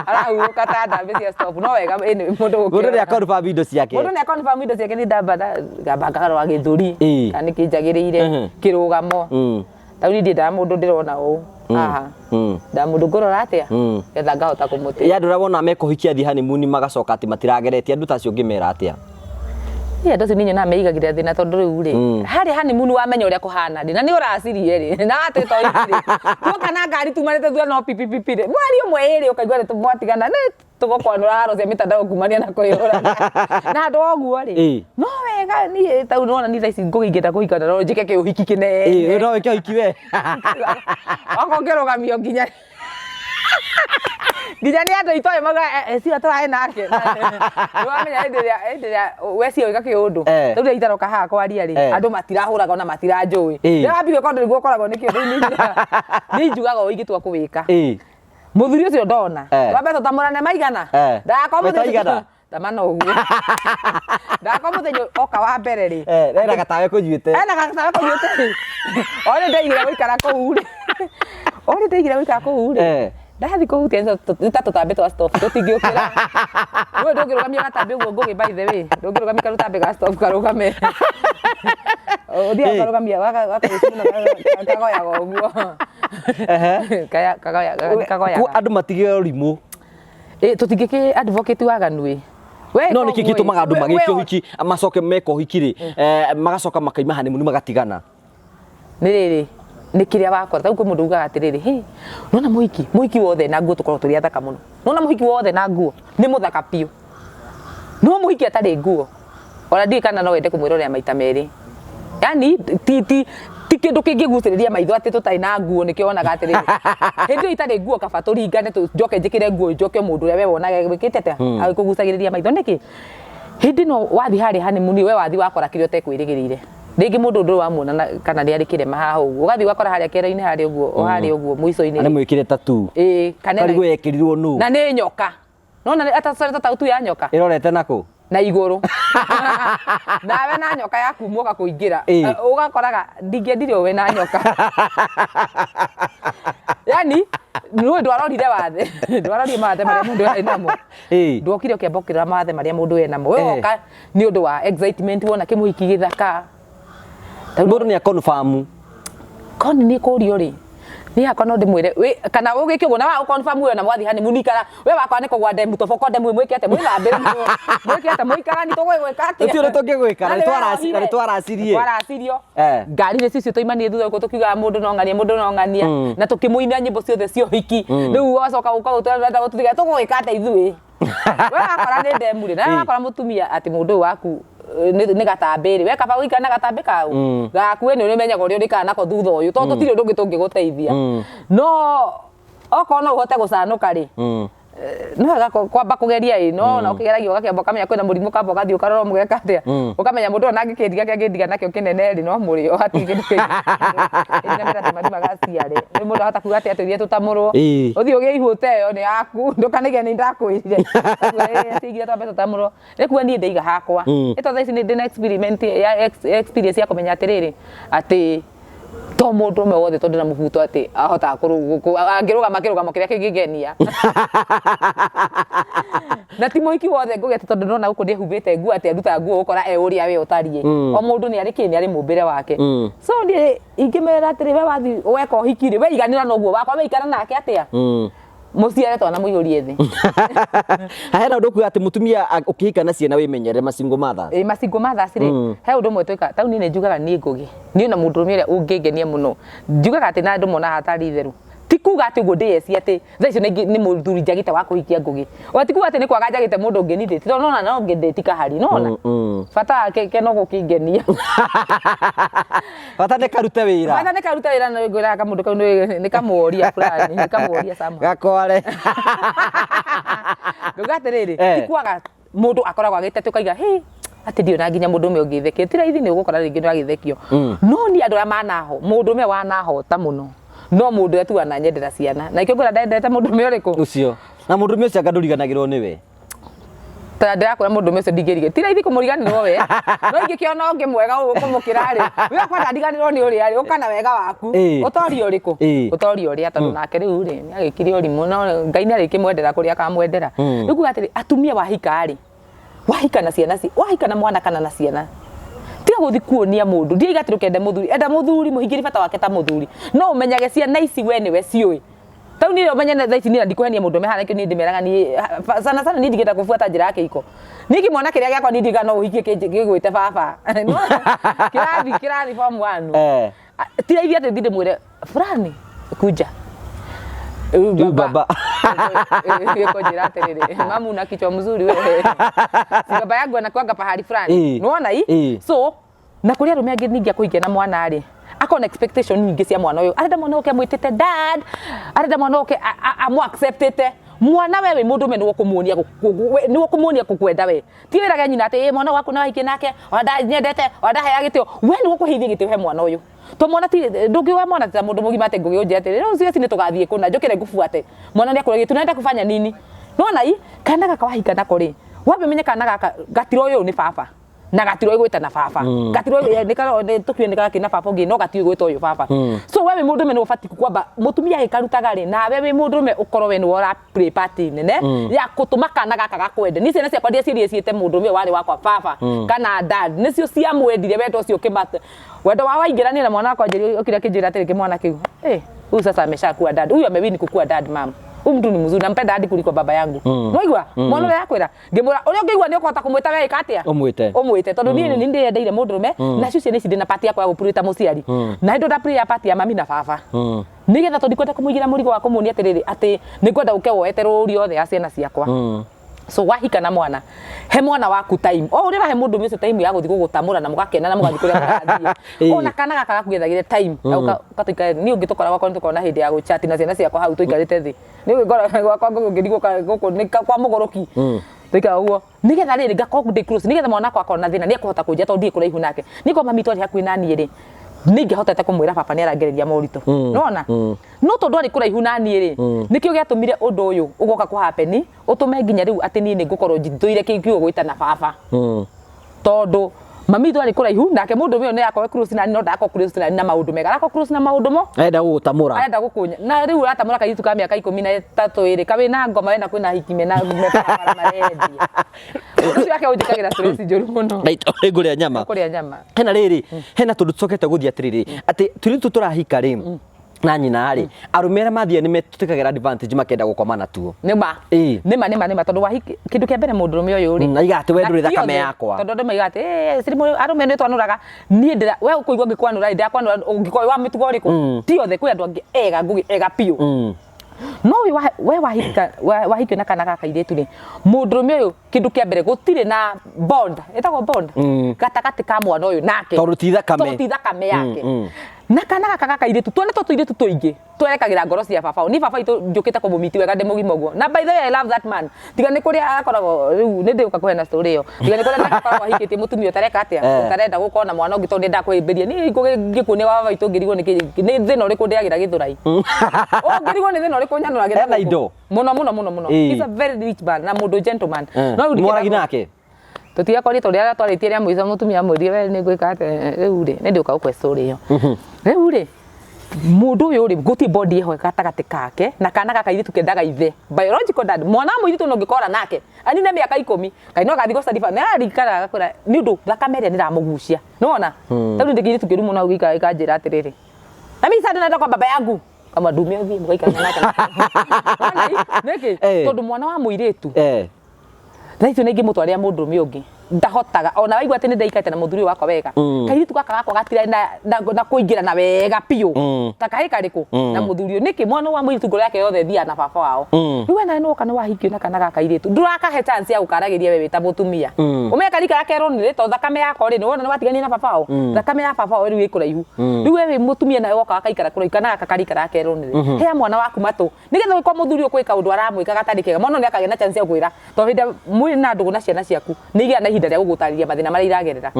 Arahuka ta ndambi cia stop no wega mundu mundu ni akonfa video ciake. Mundu ni akonfa video ciake ni ndamba ngamba wa githuri kana kinjagirire kirugamo. Tauri ndida mundu ndirona u. Aha. Da mundu ngorora atia. Getha ngahota kumutia. Ya ndurabona mekohikia thi honeymoon magacoka ati matirageretie andu tacio ngimera atia. Ya ndo ninyo na meigagira thina tondu riu ri. Hari honeymoon wamenya uria kuhana ndi na ni uracirie ri. Na ati to ikire. Tuoka na ngari tumanite thua no pipipipi ri. Mwari umwe iri ukaigwa tumwatigana ni tugokwanura haro cia mitandao kumania na kuyura. Na ndo oguo ri. No wega ni tau nona ni thaici ngugingita kuhikana no njike ke uhiki kine. No weke uhiki we. Akongerugamio nginya nginya ni andu itoe maga si atwae nake wamenya endelea wesi oiga kiundu tau itaroka ha kwaria ri andu matirahuraga ona matiranjui ndabigwe kondu niguo koragwo nikio ni njugaga oigitwa kuwika muthuri ucio ndona wambe tutamurane maigana ndakomuthaigana tamana uguo ndakomuthenyo oka wa mbere ri rera gatawe kujuite ole ndaigira guikara kuu ri ole ndaigira guikara kuu ri ndathi kuhutia nta tutambe twa stop tutingiukira we ndungirugamia gatambe uguo ngugi by the way ndungirugamia karutambe ga stop karugame odia karugamia wakarusimuna kagoya uguo kagoya andu matigire rimu tutingiki advocate waganui we no niki gitumaga andu magikio hiki amacoke meko hikiri magacoka makaima honeymoon magatigana ni riri ni kiria wakora tau mundu ugaga atiriri hi nona muhiki wothe na nguo tukorwo turi athaka muno nona muhiki wothe na nguo ni muthaka piu no muhiki atari nguo ora ndi kana no wende kumwirorera maita meri yani ti kindu kingiguciriria maitho ati tutai na nguo nikio onaga atiriri hindi itari nguo kaba turingane njoke njikire nguo njoke mundu uria we wonaga wikite atia agikugucagiriria maitho niki hindi no wathi hari honeymoon we wathi wakora kirio tekwirigirire Rigi mundu ndu wa muona kana ni ari kirema haha uguo ugathi wakora haria kera-ini hari uguo hari uguo muico-ini ani mwikire tatu kana karigu yekirirwo nu na ni nyoka nona atasore tatu ya nyoka irorete nako na iguru nawe na nyoka yaku muka kuingira ugakoraga ndingiendire we na nyoka yani no ndwarorire wathe ndwarorire mathe maria mundu ari namo ndokire ukiambokirira mathe maria mundu ari namo we oka ni undu wa excitement wona kimuhiki githaka mundu ni akonfamu koni ni kurio ri ni akono ndimwire we kana ugikio guna wa confirm we na mwathi honeymoon kara we wakwa ni kugwa ndemu tofoko ndemu mwikete mwithambire mwikete mwikara ni tugwika ati tio tugigwika ni twarasirio ngari ni cicio toimanie thutha uko tukiuga mundu no ngania na tukimuinia nyimbo ciothe cio hiki riu wacoka uka uturenda gututhiga tugwika ati ithui we wakora ni ndemu ri na wakora mutumia ati mundu waku ni gatambe ri we kaba uikana gatambe kau gaku ni umenyaga uri urikana ko thutha uyu to tutiri undu tungiguteithia no okono uhote gucanuka ri no ga kwamba kugeria no na ukigeragia ugakiamba kamenya kwina murimu kamba ugathi ukarora mugeka atia ukamenya mundu ona ngikindiga ngidiga nakio kinene ri no muri o hati kindu kingi ina mera tamadi magacia ri ni mundu hata kuga atia turie tutamurwo uthi ugihute yo ni yaku ndukanige ni ndakwirire tigira tambe tutamurwo ni kuwa ni ndeiga hakwa ito thaici ni ndina experiment ya experience ya kumenya atiriri ati to mundu me wothe tondu na mubuto ati ahota angiruga makirugamo kiria kingigenia na ti muhiki wothe ngugete tondu nona guku ndihubite nguo ati nduta nguo ukora uria we utarie o mundu ni ari kini ari mumbire wake so ndi ingimera atiri we wathi weka uhikire we iganira no guo wakwa we ikara nake atia muciare twana muihurie thi hena undu kuga ati mutumia ukihikana ciana wimenyere masingo matha masingo matha ciri he undu mwe twika tau ni njugaga ni ngugi ni na mundu uria ungingenia muno njugaga ati na andu mona hatari itheru ti kuga ati ngundiyeci ati thaa icio ni muthuri njagite wa kuhikia ngugi ati kuga ati ni kwaga njagite mundu ungi ni nditi nona no nginditi kahari nona bata ke no gukingenia bata ne karute wira na ngwira ka mundu kau ni kamuoria fulani ni kamuoria sama gakware ngugate riri ti kwaga mundu akoragwa agite tukaiga he ati ndio na nginya mundu me ungithekio ti raithi ni ugukora ringi ni agithekio no ni andu amanaho mundu me wanaho ta muno no mundu atu ana nyendera ciana na ikio ngora ndendete mundu me uriku ucio na mundu me ucio nganduriganagirwo niwe ta ndakora mundu me ucio ndigirige ti raithi kumuriganirwo we no ingikiona ungi mwega ukumukira ri we kwa ndiganirwo ni uri ari ukana wega waku utori uriku utori uri atondu nake riu ri ni agikiri urimu no Ngai ni ari kimwendera kuria akamwendera riu atiri atumia wahika ri wahika na ciana ci wahika na mwana kana na ciana tiga guthi kuonia mundu ndiga ati rukende muthuri enda muthuri muhingiri bata wake ta muthuri no umenyage ciana ici we niwe ciui tau ni umenye na thaici ni ndikuhenia mundu me harakio ni ndimeraga ni sana ni ndigenda kufuata njira yake iko niki mwana kiria giakwa ni ndiga no uhikie kigwite baba kirathi form 1 tiga ithia ati ndinde mwire fulani kuja baba yuko jirate riri mamu una kichwa mzuri wewe si baba yangu anakuanga pahali fulani unaona hii so na kuria rume angi ningi akuikia na mwana ari akona expectation nyingi cia mwana uyu arenda mwana uke mwitete dad arenda mwana uke amu acceptete mwana wewe mundu me ni kumuonia kukwenda we ti wiraga nyina ati mwana waku na waikie nake wada nyendete wada haya gitio we ni gukuhithia gitio he mwana uyu to mwana ti ndungi wa mwana ta mundu mugima ate ngugi unje ati riu cio ni tugathie kuna njukire ngufuate mwana ni akure gitu naenda kufanya nini nona hii kana gaka wahika nako ri wabe menye kana gaka gatiro uyu ni baba na gatiro igwita na baba gatiro nikaro tukio nikara kina baba ngi no gatiro igwita uyu baba so wewe mundu me no ufati kwamba mutumia gikarutaga ri na wewe mundu me ukoro we ni wora play party nene ya kutuma kana gaka gakwende ni ciana ciakwa ndie ciete mundu me wari wakwa baba kana dad ni cio cia mwendire weto cio kimata wendo wa waingirania na mwana wakwa njiri ukira kijira ati mwana kiu huyu sasa ameshakuwa dad huyu amewini kukua dad mama huyu mtu ni mzuri nampenda hadi kuliko baba yangu mwaigwa mwana wake akwira ngimura uria ngigwa ni ukota kumwita we katia umwite tondu ni ndi endeire mundurume na cio ciana ici ndina party yakwa gupurita muciari na ndo ndapuri ya party ya mami na baba nigetha to ndikwenda kumuigira murigo wa kumuonia atiriri ati nikwenda uke woete ruri othe ya ciana ciakwa so wahika na mwana he mwana waku time uri he mundu mese time ya guthi gugutamura na mugakena na mugathi kuria murathie ona kana gaka gakugethagire time ukatuika ni ungitukora gwakwa nitukona hindi ya guchat na ciana ciakwa hau tuikarite thi ni ngora gwakwa ngithigwo guku ni kwa mugoroki tuika uguo nigetha riri ngakorwo ndi close nigetha mwana wakwa akona thina ni akuhota kunja to ndie kuraihu nake niko mami twari hakuhi nani ri ningehotete kumwira papa ni arangereria morito nona no tondu ari kuraihu nani ri nikio giatumire undu uyu ugoka ku happen utume nginya riu ati ni ngukorwo njithuire kiu gwita na baba tondu mami twari kuraihu nake mundu uyu ni akwa cruise na no ndako cruise na maundu mega ako cruise na maundu mo enda gutamura enda gukunya na riu atamura kairitu ka miaka 13 iri kawe na ngoma wenda kwina hikime na mepara maredi ucio yake ujikagira stress njuru muno nguria nyama hena riri hena tundu tucokete guthia atiriri ati turitu turahika ri na nyina ri arumera mathia ni metutikagira advantage makenda gukomana tuo nima tondu wahiki kindu kia mbere mundu rume uyu ri na igate we nduri thakame yakwa tondu nduma igate sirimu arume ni twanuraga ni ndira we ukuigwa ngikwanura ndakwanura ungikoi wa mitugo riku ti othe kwi andu angi ega ngugi ega piu no we wahika na kana gaka iretu ri mundu rume uyu kindu kia mbere gutire na bond etagwo bond gatakati ka mwana uyu nake tondu ti thakame yake na kana gaka iretu tuone to iretu tuingi twerekagira ngoro cia baba ni baba itu njukite kumumiti wega ndemugima uguo na by the way I love that man tiga ni kuria akoragwo riu ni ndiuka kuhena story iyo tiga ni kuria akoragwo hikitie mutumia utareka atia utarenda gukona mwana ungi to ndenda kwimbiria ni ngikunia wa baba itu ngirigwo ni thina uriku ndiagira githurai ngirigwo ni thina uriku nyanuragira na indo muno he's a very rich man na mundu gentleman no mwaragi nake tutia kori to ria twaritie ria muico mutumia mwiri we ni gwika ate riu ri ni ndiuka gukwe story iyo riu ri mundu uyu ri guti body ho gatagati kake na kana gaka iritu kendaga ithe biological dad mwana muiritu no ngikora nake ani na miaka 10 kaino gathi go study fa na rikara gakora ni ndu thakame ni ramugucia nona tau ndikiritu kirumu na ugika ikanjira atiriri na mimi sada nenda kwa baba yangu kama dumia uthi mugaika nake niki tondu mwana wa muiritu thaitu ningi mutwaria mundu rume ungi ndahotaga ona waigua ati ni ndaikate na muthuri wakwa wega kairitu gaka gakwa gatira na kuingira na wega piu ta kahi kariku na muthuri niki mwana wa muiritu ngoro yake yothe thia na baba wao riwe na no kana wahikio na kana gaka iritu nduraka he chance ya gukaragiria wewe ta mutumia umeka rika yake ronire to thakame yako ri ni wona ni watigania na baba wao thakame ya baba wao ri wi kuraihu riwe we mutumia na woka akaikara kuraihu kana gaka karika yake ronire he mwana waku matu nigetha kwa muthuri ukwika undu aramwika gatandikega mono ni akagena chance ya kwira to hinda mwiri na ndugu na ciana ciaku nigia na ihinda ria gugutariria mathina maria iragerera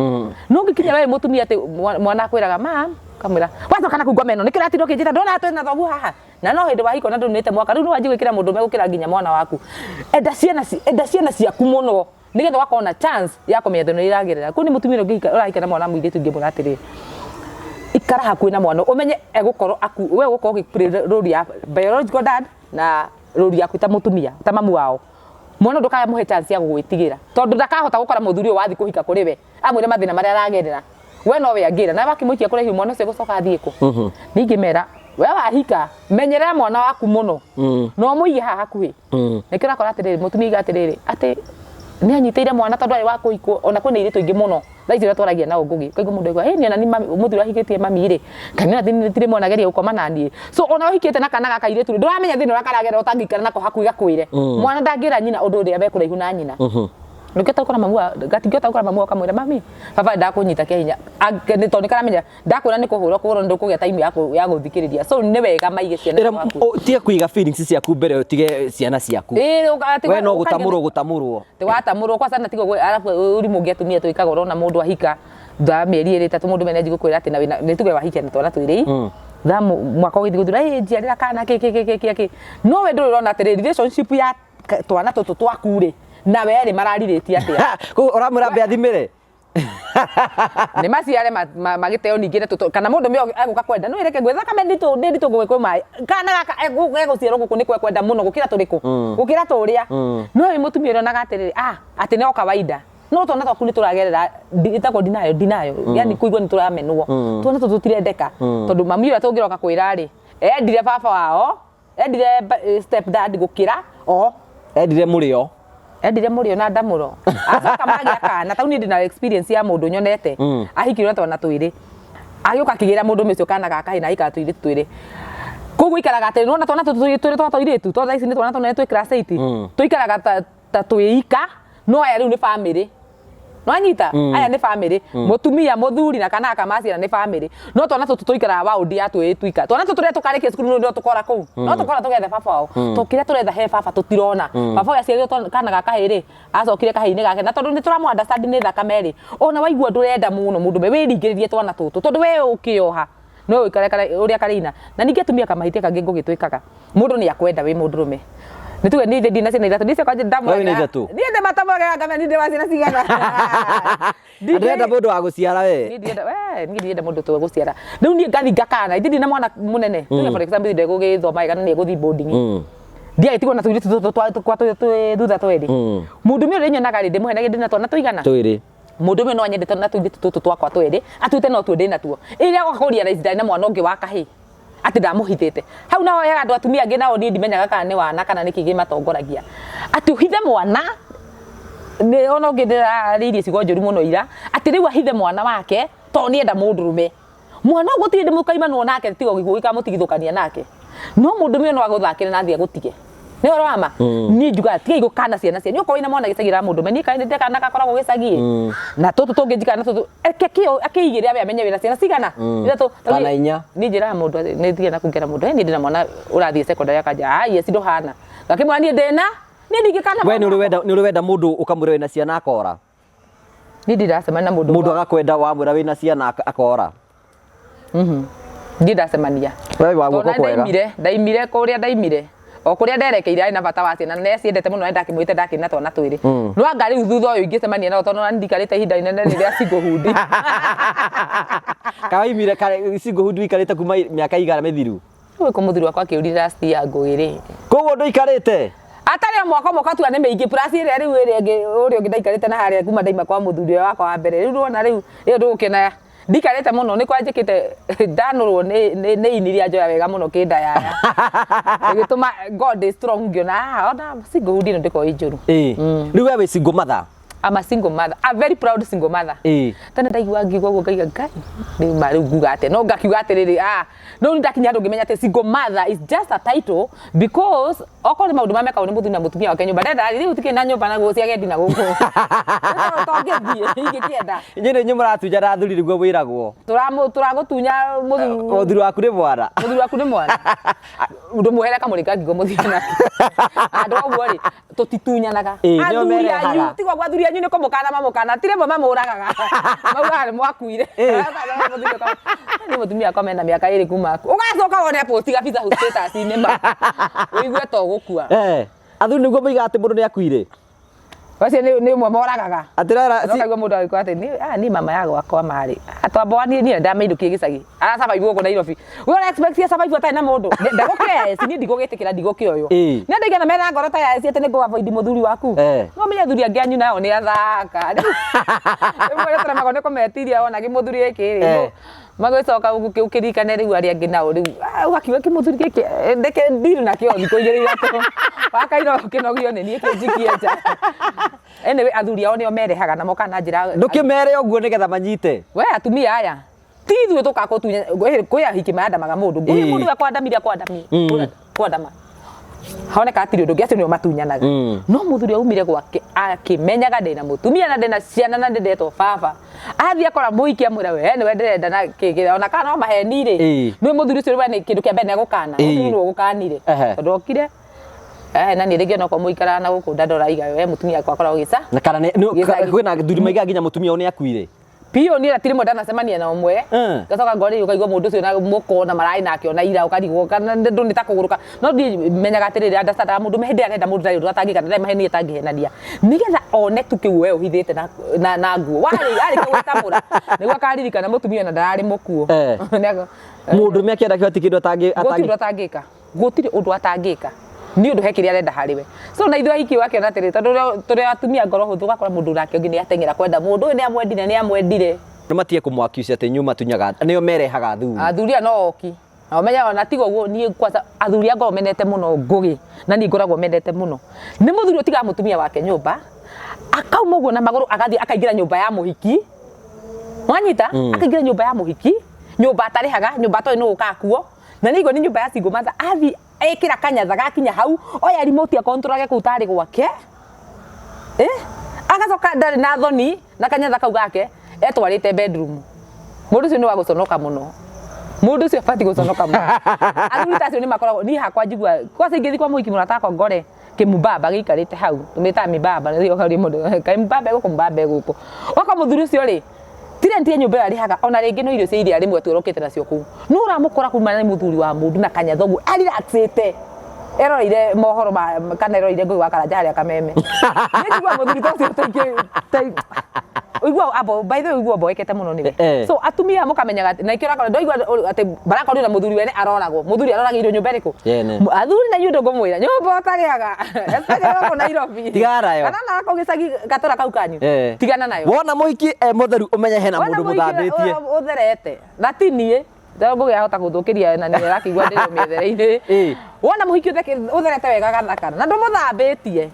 no ngikinya wewe mutumia ati mwana akwiraga mam kamwira wathoka na kugwa meno nikira ati ndokijita ndona twena thogu haha na no hindi wahiko na ndunite mwaka riu no wanji gwikira mundu megukira nginya mwana waku enda ciana ciaku muno nigetha wakona chance ya kumethano iragerera kuni mutumia ngika urahika na mwana mwiritu ngimura atiri ikara hakuhi na mwana umenye egukorwo aku we gukorwo rori ya biological dad na rori yaku ta mutumia ta mamu wao mwana ndukaya muhe chance ya gugwitigira tondu ndakahota gukora muthuri wathi kuhika kuri we amwire mathina maria aragerera we no we angira na bakimuikia kuri mwana ucio gucoka athiiko ningi mera we wahika menyerera mwana waku muno no muige haha hakuhi nikira kora atiriri mutumia iga atiriri ati ni anyiteire mwana tondu ari wa kuhikwo ona kwina iritu ingi muno thaici twaragia na ngugi kaigua mundu aigua ni ona ni muthuri ahikitie mami ri kana thini mwana geria ukoma na nie so ona uhikite na kana gaka iritu nduramenya thini urakaragera utangikara nako hakuhi gakwire mwana ndangira nyina undu ria be kuraihu na nyina Nuketa ukora mamua gatingota ukora mamua kamwira mami baba ndakunyita kinya ni toni karamenya ndakwira ni kuhura kuhura ndukugia time ya guthikiriria so ni wega maige ciana waku tie kuiga feelings ciaku mbere utige ciana ciaku we no gutamurwo ti watamurwo kwa sana tigo alafu uri mugia tumia tuikaga urona mundu ahika da mieri iri tatu mundu mena njigukwira ati na ni tuge wahikia na twana twiri tha mwaka withi guthura njiarira kana ki no we ndurona ati relationship ya twana tutu twakure na were marariritie atia uramura mbe athimire ni maciare magiteo ningire kana mundu mio aguka kwenda no ireke gwetha kame nditu gwekwe mai kana gaka eguciero guku ni kwenda muno gukira turiku gukira turia no imutumia ro nagatiriri ati no kawaida no tona twaku ni turagerera itako dinayo yani kuigwa ni turamenwo tona tutirendeka tondu mami ura tungiroka kwira ri endire baba wao endire step dad gukira endire murio na ndamuro acoka magia kana tau ni ndina experience ya mundu nyonete ahikirwo twana twiri agiuka kigira mundu mecio kana gaka hina ika twiri kugu ikaraga ati nona twana twiri twa twiritu to thaici ni twana twana twi class 8 tuikaraga ta twika no aya riu ni family no anyita aya ni family mutumia muthuri na kana akamacira ni family no twana tuikaraga waudi ya twika twana turia tukareke cukuru no tukora ku no tukora tugethe baba wao tukire turetha he baba tutirona baba ya ciario kana gaka hiri acokire kahiini gake na tondu ni turamu understand ni thakame ri ona waigua ndurenda muno mundu me wiringiririe twana tutu tondu we ukioha no wikare uria karina na ninge tumia kamahitia kangi ngugitwikaga mundu ni akwenda wi mundu rume nituge ni ndina cina ithatu ndice kwanje ndamwe ni ndinde matamoga ngame ndinde wacina cigana ndenda mundu wa guciara we ndinde mundu tu guciara riu ni ngathi ngakana ndina mwana munene tuge for example ndinde gugithoma kana ni guthi boarding ndia itigwo na tuiri thutha tweri mundu mi uri nyonaga ri ndimuhenaga ndina twana tuigana twiri mundu mi no nyendete na tuiri tutu twakwa tweri atwite no twende natuo iria gwakuria na izindani na mwana ungi wa kahi ati ndamuhithite hau naho ya andu atumia angi nao ni ndimenyaga kana ni wana kana ni kigi matongoragia ati uhithe mwana ni ono ngindira riri cigo njuru muno ira ati riu ahithe mwana wake to ni enda mundu rume mwana gutire ndimukaimano nake tigo giguika mutigithukania nake no mundu mi no aguthakire na thia gutige ni orama ni njuga tiga igo kana ciana cia ni uko ina mwana gicagira mundu me ni kana ndeka kana gakoragwo gicagie na tutu tungijika na tutu akiigire abe amenye wira ciana cigana ira tu kana inya ni njira mundu ni thia na kungera mundu ni ndina mwana urathie secondary akaja yes ndo hana gakimwa ni ndena ni ndigikana we ni wenda mundu ukamwira wina ciana akora ni ndiracema na mundu agakwenda wamwira wina ciana akora ndiracemania we waguo kwega ndaimire kuria ndaimire o kuria nderekeire ari na bata wa ciana ne ciendete muno ndakimwite ndakina twana twiri no angari thutha uyu ingicemania na tondu ndikarite hinda inene riria cingo hundi kawaimire kare cingo hundi ikarite kuma miaka igara mithiru we ko muthuri wakwa kiuri last year ngugiri koguo nduikarite atari mwaka tu ane maingi plus ire riu iri uri ungi ndaikarite na haria kuma ndaima kwa muthuri wakwa wa mbere riu ndona riu iyo ndukena ndikarite muno ni kwanjikite ndanurwo ni iniria njoya wega muno kinda yaya igituma God is strong ngiona ona single hundi ndiko injuru riu we single mother I'm a single mother, a very proud single mother. Tana ndaigua ngigwa guo ngaiga ngai ni mari nguga ate no ngakiuga ate riri no ndakinya ndo ngimenya ate single mother is just a title because okore maundu mameka uri muthuri na mutumia wake nyumba ndenda riri utike na nyumba na gucia gendi na guku tongethi ingikienda nyene nyumra tuja rathuri riguo wiragwo turagutunya muthuri waku ni mwana ndu muhere kamuringa ngigo muthuri nake andu oguo ri tutitunyanaga athuri anyu tigwa gwathuri anyu ni komukana mamukana tire mama muragaga mauga mwakuire ni mutumia akome na miaka iri kuma ugacoka wone post gabitha status ni ma uigue to gukua athuri niguo moiga ati mundu ni akuire wacio ni mwe moragaga atirara si kaigua mundu ariko ati ni mama yago akwa mari atwamba ni ndameindukie gicagi ara survive uko Nairobi we expect ya survive ata na mundu ndagokea si ni ndigogetekera ndigokioyo ni ndaiga na mena ngoro ta ya siete ni go avoid muthuri waku no menya thuri angi anyu nayo ni athaka mwe tara magone kometiria ona gi muthuri ekiri magwicoka ukirikane riu ari angi nao riu ugakiwa ki muthuri giki ndeke ndiru na kio thiko igiri ato wakairo kinogio ni nie kinjikie nja anyway athuri ao nio merehaga na moka na njira ndukimere oguo nigetha manyite we atumia aya tithu tukakotunya kuya hikimada maga mundu mundu akwandamira kwandama honeka atiri undu ngiacio nio matunyanaga no muthuri aumire gwake akimenyaga ndina mutumia na ndina ciana na ndendetwo baba athia kora muikia mwira we ni wenderenda na kigire ona kana no maheni ri ni muthuri ucio we ni kindu kia mbere gukana ni gukanire tondu okire na ni rigi no ko muikara na guku ndandora iga we mutumia kwa kora ugica na kana kwina thuri maiga nginya mutumia oni akuire pio ni ratiri modana semania na umwe gacoka ngori ukaigwa mundu ucio na muko na marai nake ona ira ukarigwo kana ndu ni takuguruka no ndi menyaga atiriri andastada mundu mehende arenda mundu ndari ratangika ndai maheni atangihenania nigetha one tukiu we uhithite na nguo wari ari kutamura niguo akaririkana mutumia na ndarari mukuo mundu miakenda kioti kindu atangika gutiri undu atangika ni undu hekiri arenda hariwe so na ithuĩ hiki wake na tiri tondu atumia ngoro huthu gakora mundu nake ngi ni atengera kwenda mundu ni amwendire ni amwendire matie kumwakiucia ati nyuma tunyaga nio merehaga thuri athuria no oki na umenya ona tigo guo ni kwanza athuria ngoro menete muno ngugi na ni ngoragwo menete muno ni muthuri utiga mutumia wake nyumba akauma guo na maguru agathie akaingira nyumba ya muhiki mwanyita akaingira nyumba ya muhiki nyumba atarihaga nyumba to ino ukakuo na nigo ni nyumba ya single mother athi ekira kanyatha gakinya hau oya remote ya control yake utari gwake agacoka ndari na thoni na kanyatha kau gake etwarite bedroom mundu ucio ni wa guconoka muno mundu ucio fati guconoka muno athuri tacio ni makoragwo ni hakwa njigua kwasa ingithi kwa muhiki murataka ngore kimbaba gikarite hau tumita mibaba ndio kali mundu kimbaba guko mbaba guko wako muthuri ucio ri tire ntie nyumba ari haga ona ringi no irio cia iria rimwe tuorokete nacio ku no uramukora kuma na muthuri wa mundu na kanya thogu relaxite eroire mohoro kana eroire ngui wa karanja haria kameme ndigwa muthuri tocio tuike uigwa abo by the way uigwa boekete muno niwe so atumia mukamenyaga na ikira kora ndoigwa ati barakori na muthuri wene aroragwo muthuri aroragirwo nyumba iriku athuri na yundo ngomwira nyumba utagiaga especially ko Nairobi tigara yo kana na ko gicagi gatora kau kanyu tigana nayo wona muiki mutheru umenya hena mundu muthambitie utherete latinie ndogo yahota guthukiria na ni rakigwa ndiro mithereini wona muhiki utherete wega gathakana na ndumuthambitie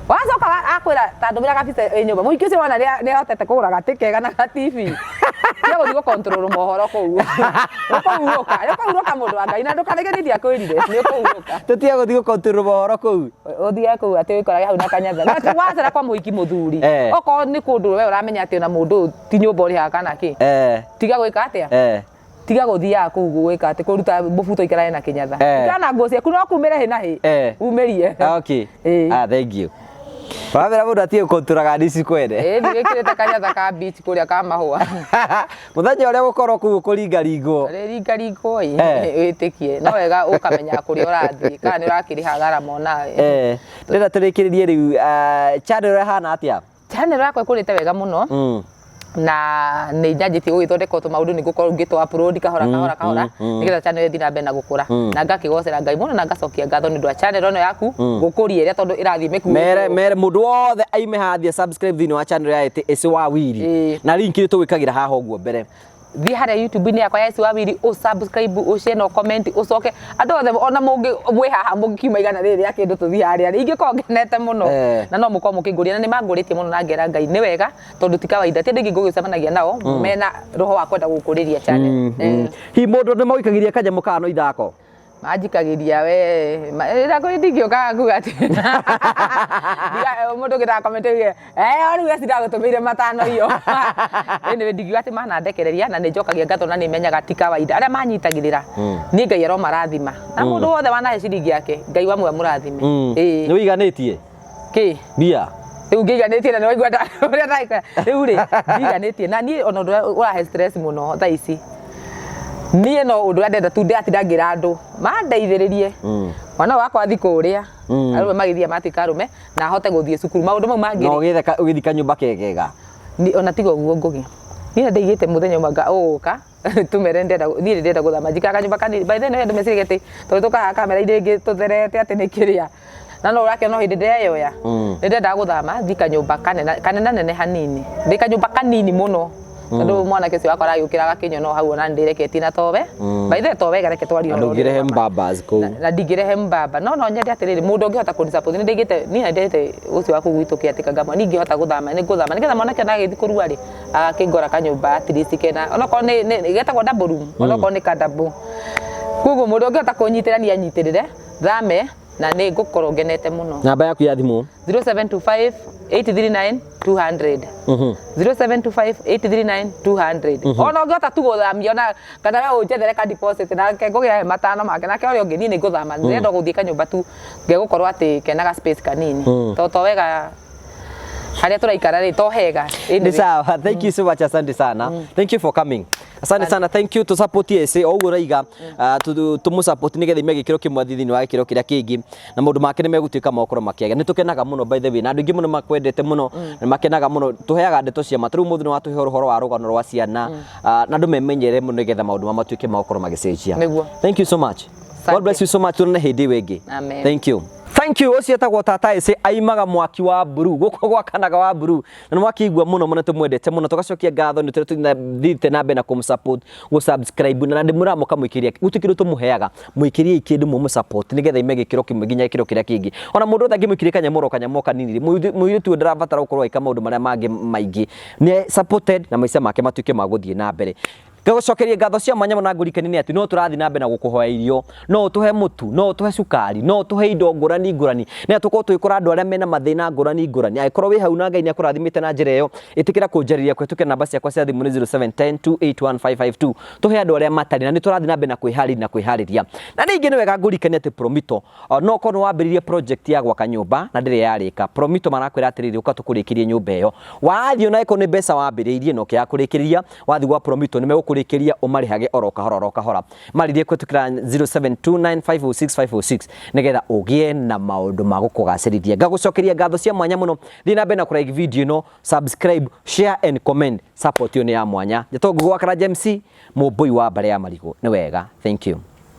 wacoka akwira tandumira kabisa nyumba muhiki ucio wona ni hotete kugura gatikega na TV ya guthigo control mohoro kou uka mundu wa Ngai na ndukaregereria akwirire ni ukuuruka tutia guthigo control mohoro kou uthia kou ati wikora hau na kanyatha na wacera kwa muhiki muthuri oko ni kundu we uramenya ati na mundu ti nyumba uri haka na ki tiga gwika atia tiga guthia kuu gwika ati kuruta bubuto ikarae na kinyatha kana nguo ciaku no kumire hi na hi umerie okay thank you Bavera mundu atie konturaga ndisi kwende ndigikirite kanyatha ka beach kuria ka mahua muthenya uria gukorwo kuu kuringa ringo ringo witikie no wega ukamenya kuria urathii kana ni urakiriha garama nawe ndira turikiririe riu channel hana atia channel yakwa ikurite wega muno na ni njajiti ugithondeka tu maundu ni gukorwo ngitwa upload kahora nigetha channel yethi na mbere na gukura na ngakigocera Ngai muno na ngacokia ngatho ni ndwa channel ono yaku gukuria ria tondu irathi miku mere mundu wothe aime hathia subscribe thini wa channel ya iti isi wa Willy na link ni tugikagira haha uguo mbere thi haria YouTube ni yakwa ya Willy subscribe ushare no comment ucoke andu othe ona mungi mwe haha mungikiuma igana riri ya kindu tuthi haria ingikorwo ngenete muno na no mukorwo mukiguria na ni manguritie muno na ngera Ngai ni wega tondu ti kawaida ti ndingi ngugicemanagia nao mena roho wa kwenda gukuriria channel hi mundu ni moikagiria kanyamu kano ithako majikagiria we ira ko ndingioka ngugati mundu gira comment ori we sida gutumire matano iyo ene ndingioka mana ndekereria na njokagia ngato na nimenyaga ti kawaida aria manyitagirira ni Ngai ero marathima na mundu wothe wana ciringi yake Ngai wamwe murathime ni wiganitie ki bia riu ngiganitie na waigua uria ndaika riu ri ngiganitie na ni ona urahe stress muno tha ici niä no å ndå rä a ndenda tu ndatindangira andå mandeithĩrĩrie mwana wakwa thiä kå rä a arå magä thiä matuä ka arå me na hote gå thiä cukuru maå ndå mau mangä no å gä thi kanyå kegega ona tiga å guo ngå gä niä ndaigä te må thenya manga å ka tumere niä ndenda gå thama njikaga kanyå kanini by then ndå mecirä te tondå tå kaga kamera irä ngä tå therete atä nä kä rä a na no rake no hä ndä ndeyoya nä ndenda gå thama thi kanyå kanena nene hanini ndä kanyå kanini må no tondu mwanake cio wakora yukiraga kinyono hau ona ndireketi na towe baithe towe gareke twario no ngirehe mbabas ko na ndigire mbaba no nyende atiriri mundu ngihota ku support ni ndigite ni ndete ucio waku gwitukia tikagama ni ngihota guthama ni guthama nigetha mwanake na githi kurua ri akingora kanyumba at least kena ona ko ni getagwo double room ona ko ni kadabu kugo mundu ngihota kunyitirania anyitirire thame na ni ngukorwo ngenete muno namba yaku ya thimu 0725 839 200 0725 839 200 ona ngota tu guthamia ona kana we unjethere ka deposit na ke ngugira matano make nake ori ongi ni nguthama ndendo guthie kanyumba tu ngegukorwo ati kenaga space kanini to wega haria turaikara ri to hega ni sawa thank you so much asante sana thank you for coming asante sana thank you to support ese o uraiga tu support ni gethe mege kiro kimwe thithini wa kiro kiria kingi na mundu make ni megutuika mokoro makiega ni tukenaga muno by the way na andu ingi muno makwendete muno ni makenaga muno tuheaga ndeto cia matru muthu ni watuhe ruhoro wa rugano rwa ciana na andu memenyere muno getha maundu matuike mokoro magicenjia thank you so much God bless you so much tuna hindi wengi thank you thank you ocietagwo tatawe aimaga mwaki wa buru guko gwakanaga wa buru na mwaki igwa muno muno tumwendete muno tugacokia ngatho ni tuthite na bena kum support go subscribe na ndimura muka muikiria gutikiro tumuheaga muikiria ikindu mu support nigetha imege kiro kimwe ginya kiro kiria kingi ona mundu othe ngimuikiria kanyamo kanini muiru tu ndirabatara gukorwo ika maundu maria mangi maingi ni supported na maica make matuike maguthie na mbere gagucokeria ngatho cia manyamo na ngurikani ni ati no turathi na mbere na gukuhoya irio no tuhe mutu no tuhe sukari no tuhe indo ngurani na tuko twikora andu aria mena mathina ngurani aikorwo wi hau na Ngai ni akurathimite na njira iyo itikira kunjariria kwetuke namba ciakwa cia thimu ni 0710281552 tuhe andu aria matari na ni turathi na mbere na kwihariria na ringi ni wega ngurikani ati Promito no kono wambiririe project ya gwaka nyumba na ndire yarika Promito marakwira atiriri uka tukurikirie nyumba iyo wathi ona iko ni mbeca wambiriirie no kia kurikiria wathi gwa Promito ni megukurikiria umarihage oro kahora maririe kwetukira 0729506506 nigetha ugie na maundu ma gukugacirithia ngagucokeria ngatho cia mwanya muno thina mbere na like video no subscribe share and comment support yo ni ya mwanya njeto gugu wa Karaja MC mubui wa bare ya marigo ni wega thank you